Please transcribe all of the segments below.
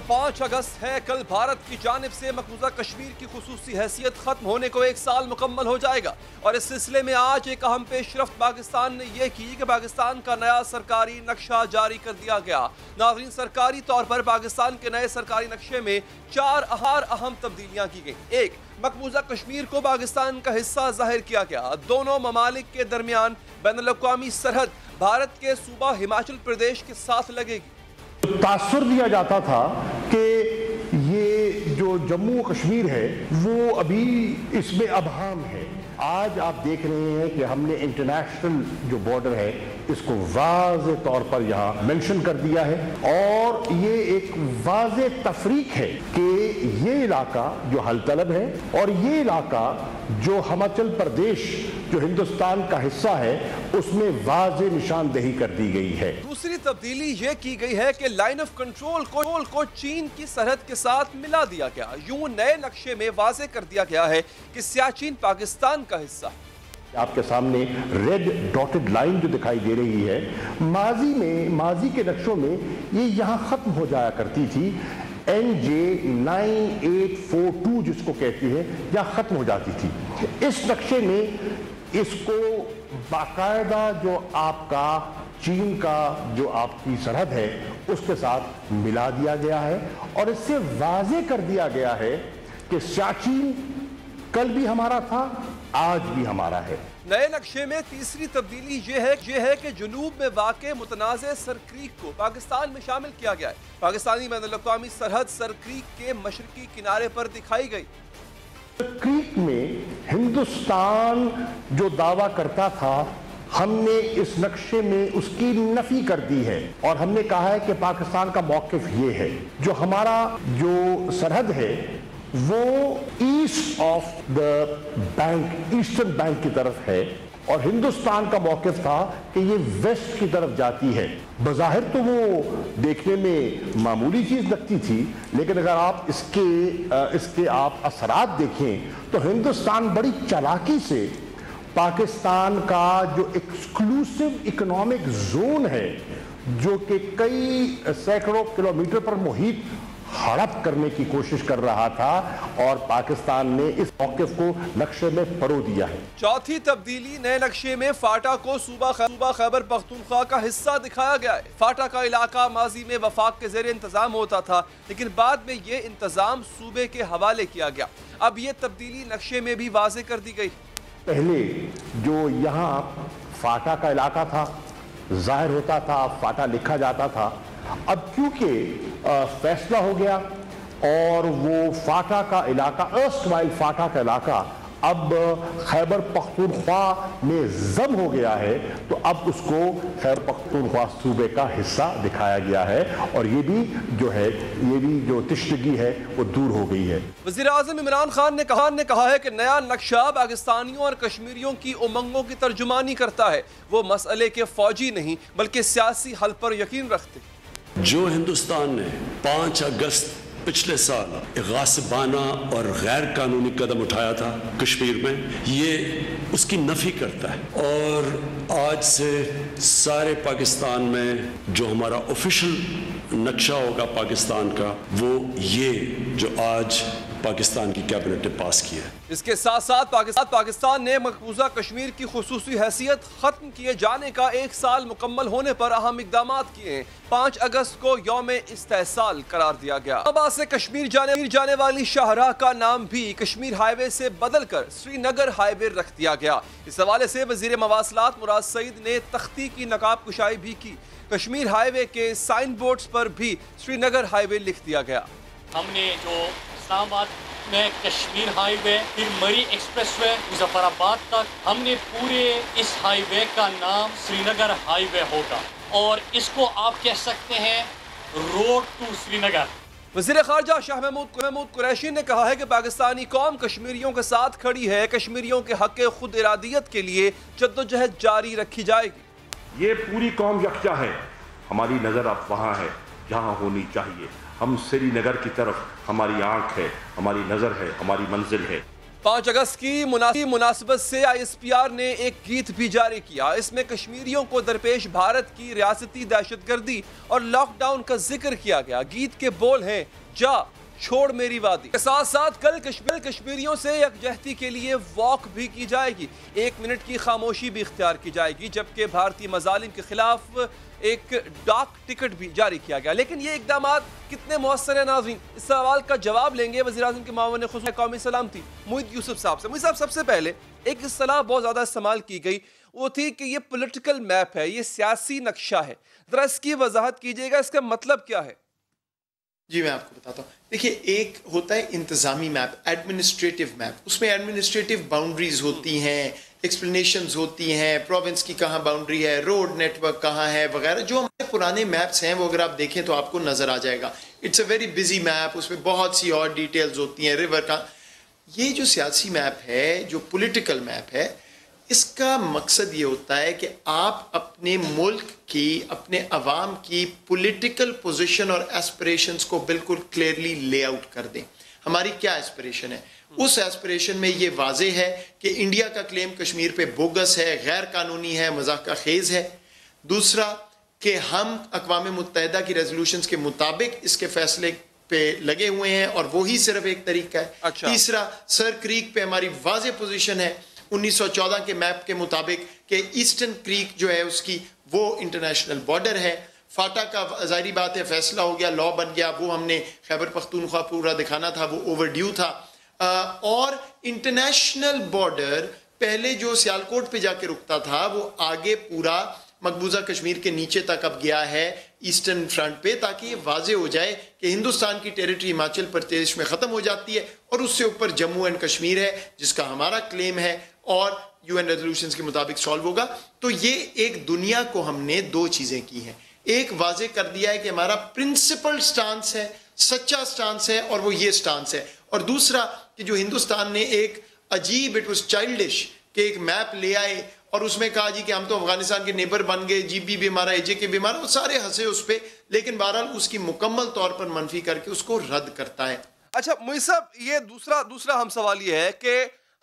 5 अगस्त है। कल भारत की जानिब से मकबूजा कश्मीर की खुसूसी हैसियत खत्म होने को 1 साल मुकम्मल हो जाएगा और इस सिलसिले में आज एक अहम पेशरफ्त पाकिस्तान ने यह की कि पाकिस्तान का नया सरकारी नक्शा जारी कर दिया गया। नाज़रीन, सरकारी तौर पर पाकिस्तान के नए सरकारी नक्शे में 4 अहम तब्दीलियां की गई। एक, मकबूजा कश्मीर को पाकिस्तान का हिस्सा जाहिर किया गया। दोनों ममालिक के दरमियान बैनुल-अक़वामी सरहद भारत के सूबा हिमाचल प्रदेश के साथ लगेगी। तासुर दिया जाता था कि ये जो जम्मू कश्मीर है वो अभी इसमें अबहम है। आज आप देख रहे हैं कि हमने इंटरनेशनल जो बॉर्डर है इसको वाज़े तौर पर यहाँ मेंशन कर दिया है और ये एक वाज़े तफरीक है कि ये इलाका जो हल तलब है और ये इलाका जो हिमाचल प्रदेश जो हिंदुस्तान का हिस्सा है उसमें वाज़े निशानदेही कर दी गई है। दूसरी तब्दीली ये की गई है कि लाइन ऑफ कंट्रोल को चीन की सरहद के साथ मिला दिया गया। यूं नए नक्शे में वाज़े कर दिया गया है कि सियाचिन पाकिस्तान का हिस्सा है। आपके सामने रेड डॉटेड लाइन जो दिखाई दे रही है, माजी के नक्शों में ये यहाँ खत्म हो जाया करती थी। NJ 9842 जिसको कहती है यहाँ खत्म हो जाती थी। इस नक्शे में इसको बाकायदा जो आपका चीन का जो आपकी सरहद है उसके साथ मिला दिया गया है और इससे वाजे कर दिया गया है कि सियाचिन कल भी हमारा था, आज भी हमारा है। नए नक्शे में तीसरी तब्दीली ये है कि जुनूब में वाक़े मुतनाज़ सर क्रीक को पाकिस्तान में शामिल किया गया है। पाकिस्तानी बैनुल-अक़वामी सरहद सर क्रीक के मशरकी किनारे पर दिखाई गई। क्रीक में हिंदुस्तान जो दावा करता था हमने इस नक्शे में उसकी नफी कर दी है और हमने कहा है कि पाकिस्तान का मौक़िफ़ ये है, जो हमारा जो सरहद है वो east of the bank, eastern bank की तरफ है और हिंदुस्तान का मौक़िफ़ था कि ये वेस्ट की तरफ जाती है। बज़ाहिर तो वो देखने में मामूली चीज़ लगती थी, लेकिन अगर आप इसके आप असरात देखें तो हिंदुस्तान बड़ी चालाकी से पाकिस्तान का जो एक्सक्लूसिव इकोनॉमिक जोन है जो कि कई सैकड़ों किलोमीटर पर मुहित हड़प करने की कोशिश कर रहा था और पाकिस्तान ने इस मौक़िफ़ को नक्शे में परो दिया है। चौथी तब्दीली, नए नक्शे में फाटा को सूबा खैबर पख्तूनख्वा का हिस्सा दिखाया गया है। फाटा का इलाका माजी में वफाक के ज़ेरे इंतज़ाम होता था, लेकिन बाद में ये इंतज़ाम सूबे के हवाले किया गया। अब ये तब्दीली नक्शे में भी वाज़े कर दी गई। पहले जो यहाँ फाटा का इलाका था जाहिर होता था, फाटा लिखा जाता था। अब क्योंकि फैसला हो गया और वो फाटा का इलाका, अर्स्टवाइल फाटा का इलाका अब खैबर पख्तूनख्वा में ज़म हो गया है, तो अब उसको खैबर पख्तूनख्वा सूबे का हिस्सा दिखाया गया है और ये भी जो तिश्तगी है वो दूर हो गई है। वज़ीर-ए-आज़म इमरान खान ने कहा है कि नया नक्शा पाकिस्तानियों और कश्मीरियों की उमंगों की तर्जुमानी करता है। वो मसले के फौजी नहीं बल्कि सियासी हल पर यकीन रखते। जो हिंदुस्तान ने 5 अगस्त पिछले साल गासिबाना और गैर कानूनी कदम उठाया था कश्मीर में, ये उसकी नफी करता है और आज से सारे पाकिस्तान में जो हमारा ऑफिशियल नक्शा होगा पाकिस्तान का, वो ये जो आज पाकिस्तान की कैबिनेट ने पास किया है। इसके साथ साथ पाकिस्तान ने मकबूजा कश्मीर की खुसूसी हैसियत खत्म किए जाने का 1 साल मुकम्मल होने पर अहम इकदाम किए हैं। 5 अगस्त को यौम इस्तेहसाल करार दिया गया। अब से कश्मीर जाने वाली शाहराह का नाम भी कश्मीर हाईवे से बदलकर श्रीनगर हाईवे रख दिया गया। इस हवाले से वजीर मवासलात मुराद सईद ने तख्ती की नकाब कुशाई भी की। कश्मीर हाईवे के साइन बोर्ड्स पर भी श्रीनगर हाईवे लिख दिया गया। हमने जो इस्लामाबाद में कश्मीर हाईवे, फिर मरी एक्सप्रेसवे मुजफ्फराबाद तक, हमने पूरे इस हाईवे का नाम श्रीनगर हाईवे होगा और इसको आप कह सकते हैं रोड टू श्रीनगर। वज़ीर ख़ारजा शाह महमूद कुरैशी ने कहा है कि पाकिस्तानी कौम कश्मीरियों के साथ खड़ी है। कश्मीरियों के हक़ खुद इरादियत के लिए जद्दोजहद जारी रखी जाएगी। ये पूरी कौम यकजा है, हमारी नज़र अब वहाँ है जहाँ होनी चाहिए। हम श्रीनगर की तरफ, हमारी आंख है, हमारी नज़र है, हमारी मंजिल है। 5 अगस्त की मुनासिबत से ISPR ने एक गीत भी जारी किया। इसमें कश्मीरियों को दरपेश भारत की रियासती दहशतगर्दी और लॉकडाउन का जिक्र किया गया। गीत के बोल हैं, जा छोड़ मेरी वादी। के साथ साथ कल कश्मीरियों से यकजहती के लिए वॉक भी की जाएगी। 1 मिनट की खामोशी भी इख्तियार की जाएगी, जबकि भारतीय मजालिम के खिलाफ एक डाक टिकट भी जारी किया गया। लेकिन ये इकदाम कितने मौसर है नाज़रीन, इस सवाल का जवाब लेंगे वज़ीर-ए-आज़म के मामले खुसूसी कौमी सलामती मोहित यूसुफ साहब से। मोहित साहब, सबसे पहले एक इस्तेलाह बहुत ज़्यादा इस्तेमाल की गई, वो थी कि ये पॉलिटिकल मैप है, ये सियासी नक्शा है। ज़रा इसकी वजाहत कीजिएगा, इसका मतलब क्या है? जी मैं आपको बताता हूँ। देखिए, एक होता है इंतज़ामी मैप, एडमिनिस्ट्रेटिव मैप। उसमें एडमिनिस्ट्रेटिव बाउंड्रीज होती हैं, एक्सप्लेनेशंस होती हैं, प्रोविंस की कहाँ बाउंड्री है, रोड नेटवर्क कहाँ है वगैरह। जो हमारे पुराने मैप्स हैं वो अगर आप देखें तो आपको नज़र आ जाएगा। It's a very busy map, उसमें बहुत सी और डिटेल्स होती हैं, रिवर का। ये जो सियासी मैप है, जो पॉलिटिकल मैप है, इसका मकसद ये होता है कि आप अपने मुल्क की, अपने अवाम की पॉलिटिकल पोजीशन और एस्पिरेशंस को बिल्कुल क्लियरली लेआउट कर दें। हमारी क्या एस्पिरेशन है? उस एस्पिरेशन में ये वाजे है कि इंडिया का क्लेम कश्मीर पे बोगस है, गैर कानूनी है, मजाक का खेज है। दूसरा कि हम अक़वाम मुत्तहिदा की रेजोल्यूशंस के मुताबिक इसके फैसले पे लगे हुए हैं और वही सिर्फ एक तरीका है। अच्छा। तीसरा, सर क्रीक पे हमारी वाजे पोजीशन है 1914 के मैप के मुताबिक कि ईस्टर्न क्रीक जो है उसकी वो इंटरनेशनल बॉर्डर है। फाटा का जाहिर बात है फैसला हो गया, लॉ बन गया, वो हमने खैबर पख्तूनख्वा पूरा दिखाना था, वो ओवरड्यू था। और इंटरनेशनल बॉर्डर पहले जो सियालकोट पे जाके रुकता था वो आगे पूरा मकबूजा कश्मीर के नीचे तक अब गया है ईस्टर्न फ्रंट पे, ताकि ये वाजे हो जाए कि हिंदुस्तान की टेरिटरी हिमाचल प्रदेश में ख़त्म हो जाती है और उससे ऊपर जम्मू एंड कश्मीर है जिसका हमारा क्लेम है और UN रेजोल्यूशंस के मुताबिक सॉल्व होगा। तो ये एक दुनिया को हमने दो चीज़ें की हैं। एक वाजे कर दिया है कि हमारा प्रिंसिपल स्टांस है, सच्चा स्टांस है और वो ये स्टांस है। और दूसरा कि जो हिंदुस्तान ने एक अजीब, इट वॉज चाइल्डिश, कि एक मैप ले आए और उसमें कहा जी कि हम तो अफगानिस्तान के नेबर बन गए, GB भी हमारा, AJK भी हमारा, वो सारे हंसे उस पर, लेकिन बहरहाल उसकी मुकम्मल तौर पर मनफी करके उसको रद्द करता है। अच्छा मोहित साहब, ये दूसरा हम सवाल ये है कि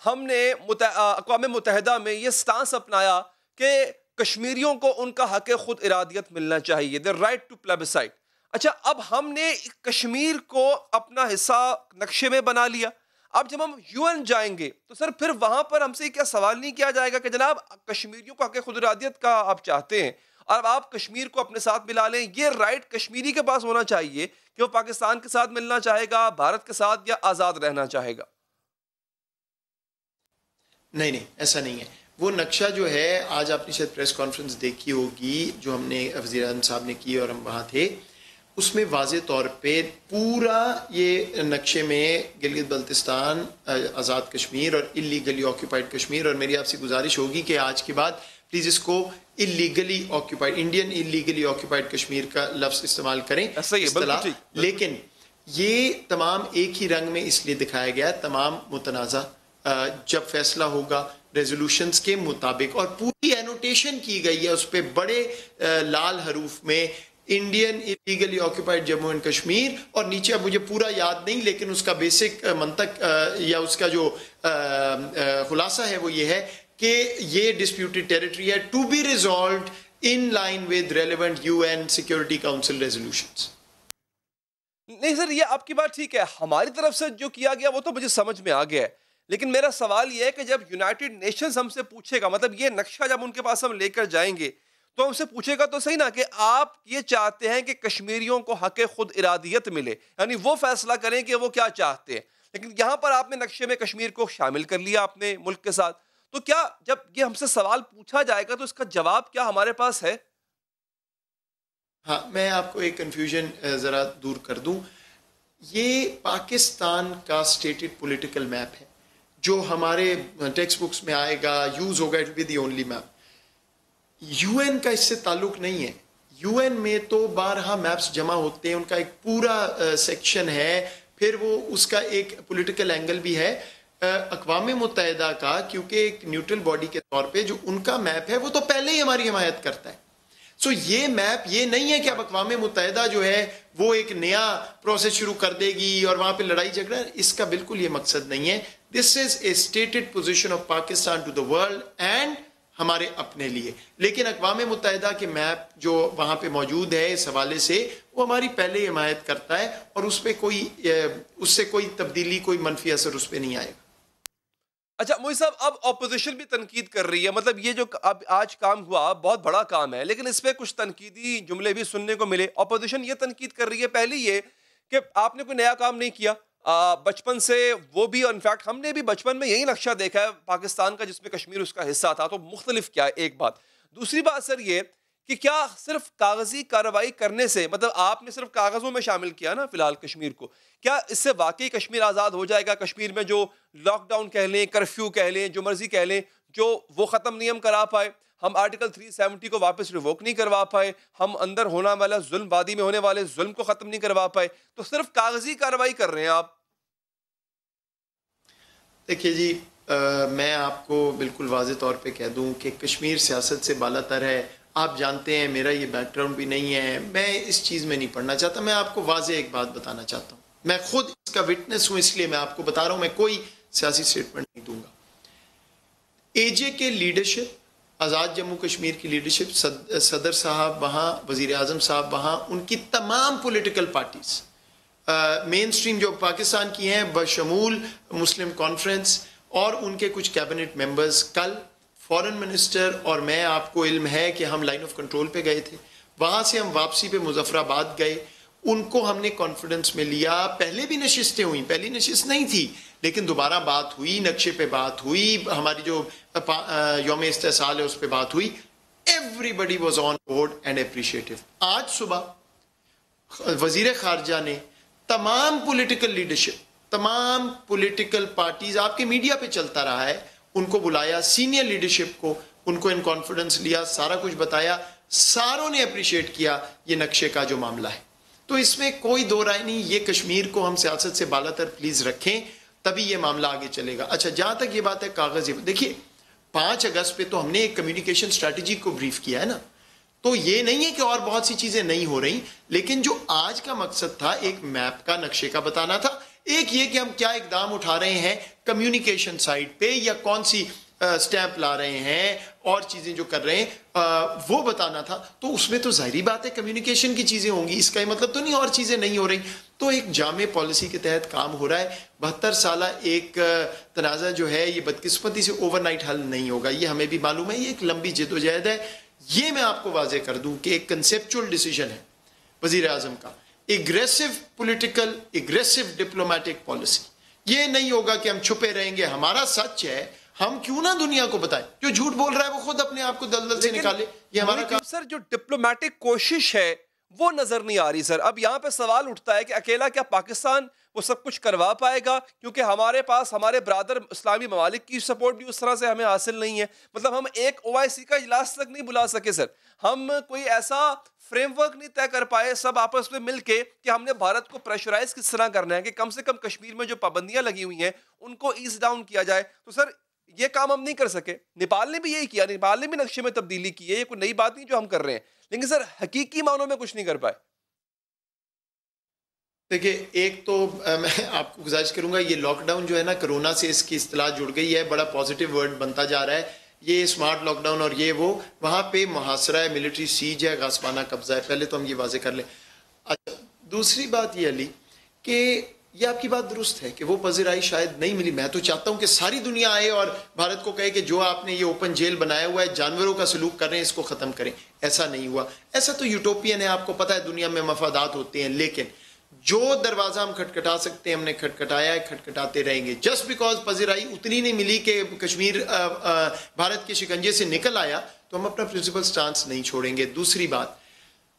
हमने अक़वाम मुत्तहिदा में ये स्टांस अपनाया कि कश्मीरियों को उनका हक खुद इरादियत मिलना चाहिए, द राइट टू प्लेबिसाइट। अच्छा, अब हमने कश्मीर को अपना हिस्सा नक्शे में बना लिया। अब जब हम UN जाएंगे तो सर फिर वहां पर हमसे क्या सवाल नहीं किया जाएगा कि जनाब कश्मीरियों को हक खुद इरादियत का आप चाहते हैं और आप कश्मीर को अपने साथ मिला लें, ये राइट कश्मीरी के पास होना चाहिए कि वो पाकिस्तान के साथ मिलना चाहेगा, भारत के साथ, या आज़ाद रहना चाहेगा? नहीं, ऐसा नहीं है। वो नक्शा जो है, आज आपने शायद प्रेस कॉन्फ्रेंस देखी होगी जो हमने वज़ीर-ए-आज़म साहब ने की और हम वहाँ थे, उसमें वाज़े तौर पे पूरा ये नक्शे में गिलगित बल्तिस्तान, आज़ाद कश्मीर और इलीगली ऑक्यूपाइड कश्मीर, और मेरी आपसे गुजारिश होगी कि आज के बाद प्लीज़ इसको illegally occupied, Indian illegally occupied Kashmir का लफ्ज़ इस्तेमाल करें। लेकिन ये तमाम एक ही रंग में इसलिए दिखाया गया, तमाम मुतनाज़ा जब फैसला होगा रेजोल्यूशंस के मुताबिक, और पूरी एनोटेशन की गई है उस पर बड़े लाल हरूफ में, Indian illegally occupied Jammu and Kashmir, और नीचे अब मुझे पूरा याद नहीं लेकिन उसका बेसिक मंतक या उसका जो खुलासा है वो ये है कि ये डिस्प्यूटेड टेरिटरी है to be resolved in line with relevant UN security council resolutions. नहीं सर, ये आपकी बात ठीक है, हमारी तरफ से जो किया गया वो तो मुझे समझ में आ गया है, लेकिन मेरा सवाल ये है कि जब यूनाइटेड नेशंस हमसे पूछेगा, मतलब ये नक्शा जब उनके पास हम लेकर जाएंगे तो हमसे पूछेगा तो सही ना कि आप ये चाहते हैं कि कश्मीरियों को हक खुद इरादियत मिले, यानी वो फैसला करें कि वो क्या चाहते हैं। लेकिन यहाँ पर आपने नक्शे में कश्मीर को शामिल कर लिया अपने मुल्क के साथ, तो क्या जब ये हमसे सवाल पूछा जाएगा तो इसका जवाब क्या हमारे पास है? हाँ, मैं आपको एक कंफ्यूजन ज़रा दूर कर दूं। ये पाकिस्तान का स्टेटेड पॉलिटिकल मैप है जो हमारे टेक्स्ट बुक्स में आएगा, यूज़ होगा, it will be the only map. UN का इससे ताल्लुक नहीं है। UN में तो 12 मैप्स जमा होते हैं, उनका एक पूरा सेक्शन है, फिर वो उसका एक पॉलिटिकल एंगल भी है। अक़वाम मुत्तहिदा का क्योंकि एक न्यूट्रल बॉडी के तौर पे जो उनका मैप है वो तो पहले ही हमारी हिमायत करता है। सो ये मैप ये नहीं है कि अब अक़वाम मुत्तहिदा जो है वो एक नया प्रोसेस शुरू कर देगी और वहाँ पे लड़ाई झगड़ा, इसका बिल्कुल ये मकसद नहीं है। This is a stated position of Pakistan to the world and हमारे अपने लिए। लेकिन अक़वाम मुत्तहिदा के मैप जो वहाँ पे मौजूद है इस हवाले से, वो हमारी पहले हिमायत करता है और उस पर उससे कोई तब्दीली, कोई मनफी असर उस पर नहीं आएगा। अच्छा मोई साहब, अब ऑपोजिशन भी तनकीद कर रही है, मतलब ये जो अब आज काम हुआ बहुत बड़ा काम है, लेकिन इस पर कुछ तनकीदी जुमले भी सुनने को मिले। ऑपोजिशन ये तनकीद कर रही है, पहली ये कि आपने कोई नया काम नहीं किया, बचपन से वो भी, इनफैक्ट हमने भी बचपन में यही नक्शा देखा है पाकिस्तान का जिसमें कश्मीर उसका हिस्सा था, तो मुख्तलिफ क्या है, एक बात। दूसरी बात सर ये कि क्या सिर्फ कागजी कार्रवाई करने से, मतलब आपने सिर्फ कागजों में शामिल किया ना फिलहाल कश्मीर को, क्या इससे वाकई कश्मीर आज़ाद हो जाएगा? कश्मीर में जो लॉकडाउन कह लें, कर्फ्यू कह लें, जो मर्जी कह लें, जो वो ख़त्म नहीं हम करा पाए, हम आर्टिकल 370 को वापस रिवोक नहीं करवा पाए, हम अंदर होने वाला जुल्म, वादी में होने वाले जुल्म को ख़त्म नहीं करवा पाए, तो सिर्फ कागजी कार्रवाई कर रहे हैं आप। देखिए जी, मैं आपको बिल्कुल वाज़े तौर पे कह दूं कि कश्मीर सियासत से बालातर है। आप जानते हैं मेरा ये बैकग्राउंड भी नहीं है, मैं इस चीज़ में नहीं पढ़ना चाहता। मैं आपको वाज़े एक बात बताना चाहता हूँ, मैं खुद इसका विटनेस हूँ, इसलिए मैं आपको बता रहा हूँ, मैं कोई सियासी स्टेटमेंट नहीं दूंगा। एजे के लीडरशिप, आज़ाद जम्मू कश्मीर की लीडरशिप, सदर साहब वहाँ, वज़ीर आज़म साहब वहाँ, उनकी तमाम पॉलिटिकल पार्टीज़ मेन स्ट्रीम जो पाकिस्तान की हैं बशमूल मुस्लिम कॉन्फ्रेंस और उनके कुछ कैबिनेट मेंबर्स, कल फॉरेन मिनिस्टर और मैं, आपको इल्म है कि हम लाइन ऑफ कंट्रोल पे गए थे, वहाँ से हम वापसी पे मुजफ्फराबाद गए, उनको हमने कॉन्फिडेंस में लिया। पहले भी नशिस्तें हुई, पहली नशिस्त नहीं थी, लेकिन दोबारा बात हुई, नक्शे पे बात हुई, हमारी जो यौम इस्तेसाल है उस पर बात हुई। Everybody was on board and appreciative. आज सुबह वजीर खारजा ने तमाम पॉलिटिकल लीडरशिप, तमाम पॉलिटिकल पार्टीज, आपके मीडिया पे चलता रहा है, उनको बुलाया, सीनियर लीडरशिप को, उनको इन कॉन्फिडेंस लिया, सारा कुछ बताया, सारों ने अप्रिशिएट किया ये नक्शे का जो मामला है। तो इसमें कोई दो राय नहीं, ये कश्मीर को हम सियासत से बालातर प्लीज रखें, तभी ये मामला आगे चलेगा। अच्छा, जहां तक ये बात है कागज, देखिए 5 अगस्त पे तो हमने एक कम्युनिकेशन स्ट्रैटेजी को ब्रीफ किया है ना, तो ये नहीं है कि और बहुत सी चीजें नहीं हो रही, लेकिन जो आज का मकसद था एक मैप का, नक्शे का बताना था, एक ये कि हम क्या इकदाम उठा रहे हैं कम्युनिकेशन साइड पे, या कौन सी स्टैंप ला रहे हैं और चीजें जो कर रहे हैं वो बताना था। तो उसमें तो जाहिर बात है कम्युनिकेशन की चीजें होंगी, इसका ही मतलब तो नहीं और चीजें नहीं हो रही। तो एक जामे पॉलिसी के तहत काम हो रहा है। 72 साल एक तनाज़ा जो है ये बदकिस्मती से ओवरनाइट हल नहीं होगा, ये हमें भी मालूम है, ये एक लंबी जिद्दोजहद है। ये मैं आपको वाजे कर दूं कि एक कंसेप्चुअल डिसीजन है वजीर आजम का, aggressive political, aggressive diplomatic policy. ये नहीं होगा कि हम छुपे रहेंगे, हमारा सच है, हम क्यों ना दुनिया को बताएं, जो झूठ बोल रहा है वो खुद अपने आप को दलदल से निकाले, ये हमारा काम। सर जो डिप्लोमेटिक कोशिश है वो नजर नहीं आ रही सर। अब यहाँ पे सवाल उठता है कि अकेला क्या पाकिस्तान वो सब कुछ करवा पाएगा, क्योंकि हमारे पास हमारे ब्रादर इस्लामी ममालिक की सपोर्ट भी उस तरह से हमें हासिल नहीं है। मतलब हम एक OIC का इजलास तक नहीं बुला सके सर, हम कोई ऐसा फ्रेमवर्क नहीं तय कर पाए सब आपस में मिलके कि हमने भारत को प्रेशराइज किस तरह करना है कि कम से कम कश्मीर में जो पाबंदियां लगी हुई हैं उनको ईज डाउन किया जाए। तो सर ये काम हम नहीं कर सके। नेपाल ने भी यही किया, नेपाल ने भी नक्शे में तब्दीली की है, ये कोई नई बात नहीं जो हम कर रहे हैं, लेकिन सर हकीकी मानों में कुछ नहीं कर पाए। देखिए, एक तो मैं आपको गुजारिश करूंगा, ये लॉकडाउन जो है ना, कोरोना से इसकी इस्तिलाह जुड़ गई है, बड़ा पॉजिटिव वर्ड बनता जा रहा है, ये स्मार्ट लॉकडाउन और ये वो, वहाँ पे मुहासरा है, मिलिट्री सीज है, गासबाना कब्जा है, पहले तो हम ये वाजे कर लें। अच्छा, दूसरी बात ये अली कि ये आपकी बात दुरुस्त है कि वो पज़िराई शायद नहीं मिली। मैं तो चाहता हूँ कि सारी दुनिया आए और भारत को कहे कि जो आपने ये ओपन जेल बनाया हुआ है, जानवरों का सलूक कर रहे हैं, इसको ख़त्म करें। ऐसा नहीं हुआ, ऐसा तो यूटोपियन है, आपको पता है दुनिया में मफादात होते हैं, लेकिन जो दरवाज़ा हम खटखटा सकते हैं हमने खटखटाया है, खटखटाते रहेंगे। जस्ट बिकॉज पज़िराई उतनी नहीं मिली कि कश्मीर भारत के शिकंजे से निकल आया, तो हम अपना प्रिंसिपल स्टांस नहीं छोड़ेंगे। दूसरी बात,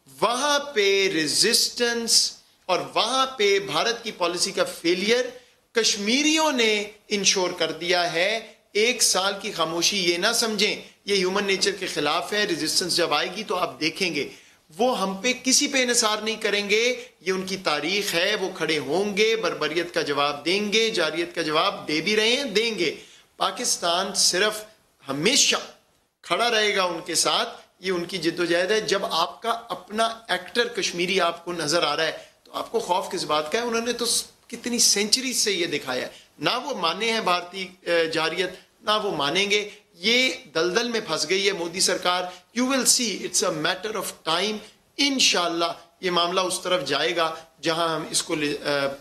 वहाँ पे रेजिस्टेंस और वहां पे भारत की पॉलिसी का फेलियर कश्मीरियों ने इंश्योर कर दिया है। 1 साल की खामोशी ये ना समझें ये ह्यूमन नेचर के खिलाफ है। रेजिस्टेंस जब आएगी तो आप देखेंगे वो हम पे किसी पे इनसार नहीं करेंगे, ये उनकी तारीख है, वो खड़े होंगे, बर्बरियत का जवाब देंगे, जारियत का जवाब दे भी रहे हैं, देंगे। पाकिस्तान सिर्फ हमेशा खड़ा रहेगा उनके साथ, ये उनकी जिद्दोजहद है। जब आपका अपना एक्टर कश्मीरी आपको नजर आ रहा है, आपको खौफ किस बात का है? उन्होंने तो कितनी सेंचुरी से ये दिखाया है। ना वो माने हैं भारतीय जारियत, ना वो मानेंगे। ये दलदल में फंस गई है मोदी सरकार। You will see it's a matter of time, इंशाल्लाह ये मामला उस तरफ जाएगा जहां हम इसको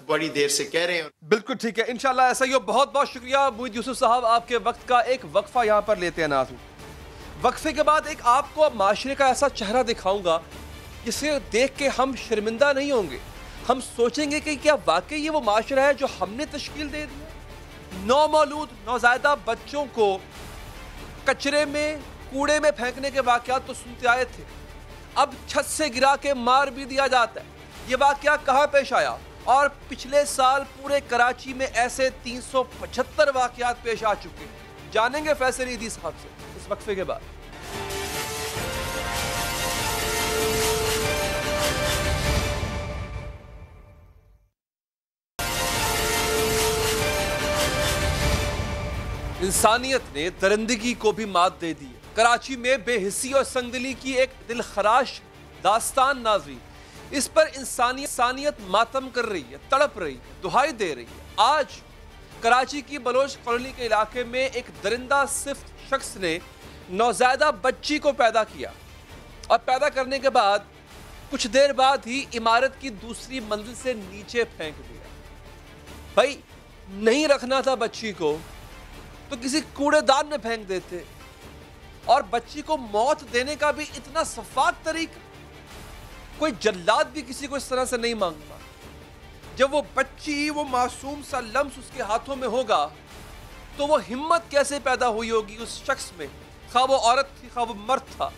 बड़ी देर से कह रहे हैं। बिल्कुल ठीक है, इंशाल्लाह ऐसा ही हो। बहुत बहुत शुक्रिया मुईद यूसुफ साहब, आपके वक्त का एक वक्फा यहाँ पर लेते हैं नाज़रीन। वक्फे के बाद एक आपको अब माशरे का ऐसा चेहरा दिखाऊंगा जिसे देख के हम शर्मिंदा नहीं होंगे। हम सोचेंगे कि क्या वाकई ये वो माशरा है जो हमने तश्कील दे दिया। नौमौलूद नौज़ायदा बच्चों को कचरे में कूड़े में फेंकने के वाक़यात तो सुनते आए थे, अब छत से गिरा के मार भी दिया जाता है। ये वाक़या कहाँ पेश आया? और पिछले साल पूरे कराची में ऐसे 375 वाक़यात पेश आ चुके हैं। जानेंगे फैसल ईदी साहब से इस वक्फे के बाद। इंसानियत ने दरिंदगी को भी मात दे दी है। कराची में बेहिस्सी और संगदिली की एक दिलखराश दास्तान नाज़रीन, इस पर इंसानियत मातम कर रही है, तड़प रही है, दुहाई दे रही है। आज कराची की बलोच कॉलोनी के इलाके में एक दरिंदा सिफ्त शख्स ने नौज़ायदा बच्ची को पैदा किया और पैदा करने के बाद कुछ देर बाद ही इमारत की दूसरी मंजिल से नीचे फेंक दिया। भाई नहीं रखना था बच्ची को तो किसी कूड़ेदान में फेंक देते, और बच्ची को मौत देने का भी इतना सफाक तरीका। कोई जल्लाद भी किसी को इस तरह से नहीं मांगता। जब वो बच्ची, वो मासूम सा लम्स उसके हाथों में होगा तो वो हिम्मत कैसे पैदा हुई होगी उस शख्स में, खा वो औरत थी खा वो मर्द था,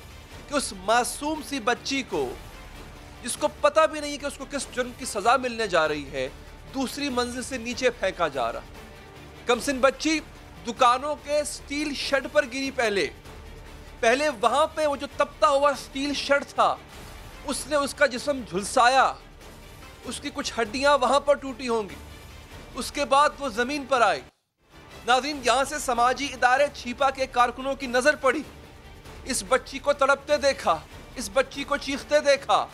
कि उस मासूम सी बच्ची को, जिसको पता भी नहीं कि उसको किस जुर्म की सजा मिलने जा रही है, दूसरी मंजिल से नीचे फेंका जा रहा। कमसिन बच्ची दुकानों के स्टील शेड पर गिरी। पहले वहां पे वो जो तपता हुआ स्टील शेड था उसने उसका जिस्म झुलसाया, उसकी कुछ हड्डियां वहां पर टूटी होंगी, उसके बाद वो जमीन पर आई। नाज़रीन, यहां से समाजी इदारे छिपा के कारकुनों की नजर पड़ी, इस बच्ची को तड़पते देखा, इस बच्ची को चीखते देखा,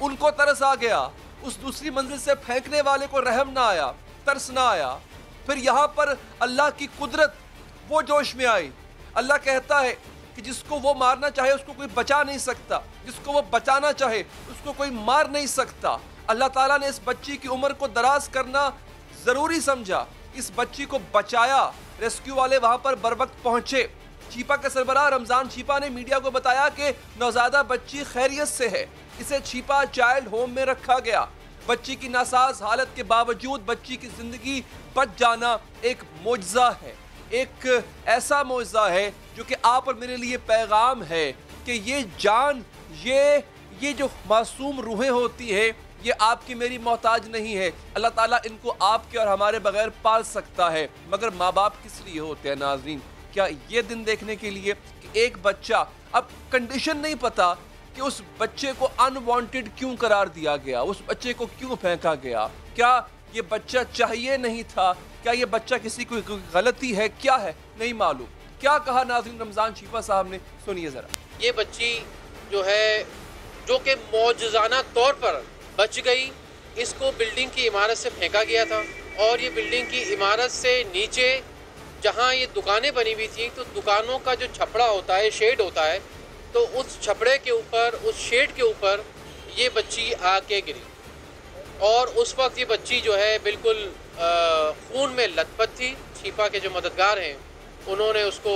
उनको तरस आ गया। उस दूसरी मंजिल से फेंकने वाले को रहम ना आया, तरस ना आया। फिर यहाँ पर अल्लाह की कुदरत वो जोश में आई। अल्लाह कहता है कि जिसको वो मारना चाहे उसको कोई बचा नहीं सकता, जिसको वो बचाना चाहे उसको कोई मार नहीं सकता। अल्लाह ताला ने इस बच्ची की उम्र को दराज करना ज़रूरी समझा, इस बच्ची को बचाया। रेस्क्यू वाले वहाँ पर बर वक्त पहुँचे। छिपा के सरबराह रमज़ान छिपा ने मीडिया को बताया कि नौज़ादा बच्ची खैरियत से है, इसे छिपा चाइल्ड होम में रखा गया। बच्ची की नासाज हालत के बावजूद बच्ची की जिंदगी बच जाना एक मोजज़ा है, एक ऐसा मोजज़ा है जो कि आप और मेरे लिए पैगाम है कि ये जान, ये जो मासूम रूहें होती है, ये आपकी मेरी मोहताज नहीं है। अल्लाह ताला इनको आपके और हमारे बगैर पाल सकता है, मगर माँ बाप किस लिए होते हैं नाज़रीन? क्या ये दिन देखने के लिए कि एक बच्चा, अब कंडीशन नहीं पता कि उस बच्चे को अनवांटेड क्यों करार दिया गया, उस बच्चे को क्यों फेंका गया? क्या ये बच्चा चाहिए नहीं था? क्या ये बच्चा किसी की गलती है? क्या है नहीं मालूम। क्या कहा नाज़रीन रमज़ान छिपा साहब ने, सुनिए ज़रा। ये बच्ची जो है, जो कि मौजज़ाना तौर पर बच गई, इसको बिल्डिंग की इमारत से फेंका गया था, और ये बिल्डिंग की इमारत से नीचे जहाँ ये दुकानें बनी हुई थी, तो दुकानों का जो छपड़ा होता है, शेड होता है, तो उस छपड़े के ऊपर, उस शेड के ऊपर ये बच्ची आके गिरी। और उस वक्त ये बच्ची जो है बिल्कुल खून में लथपथ थी। छिपा के जो मददगार हैं उन्होंने उसको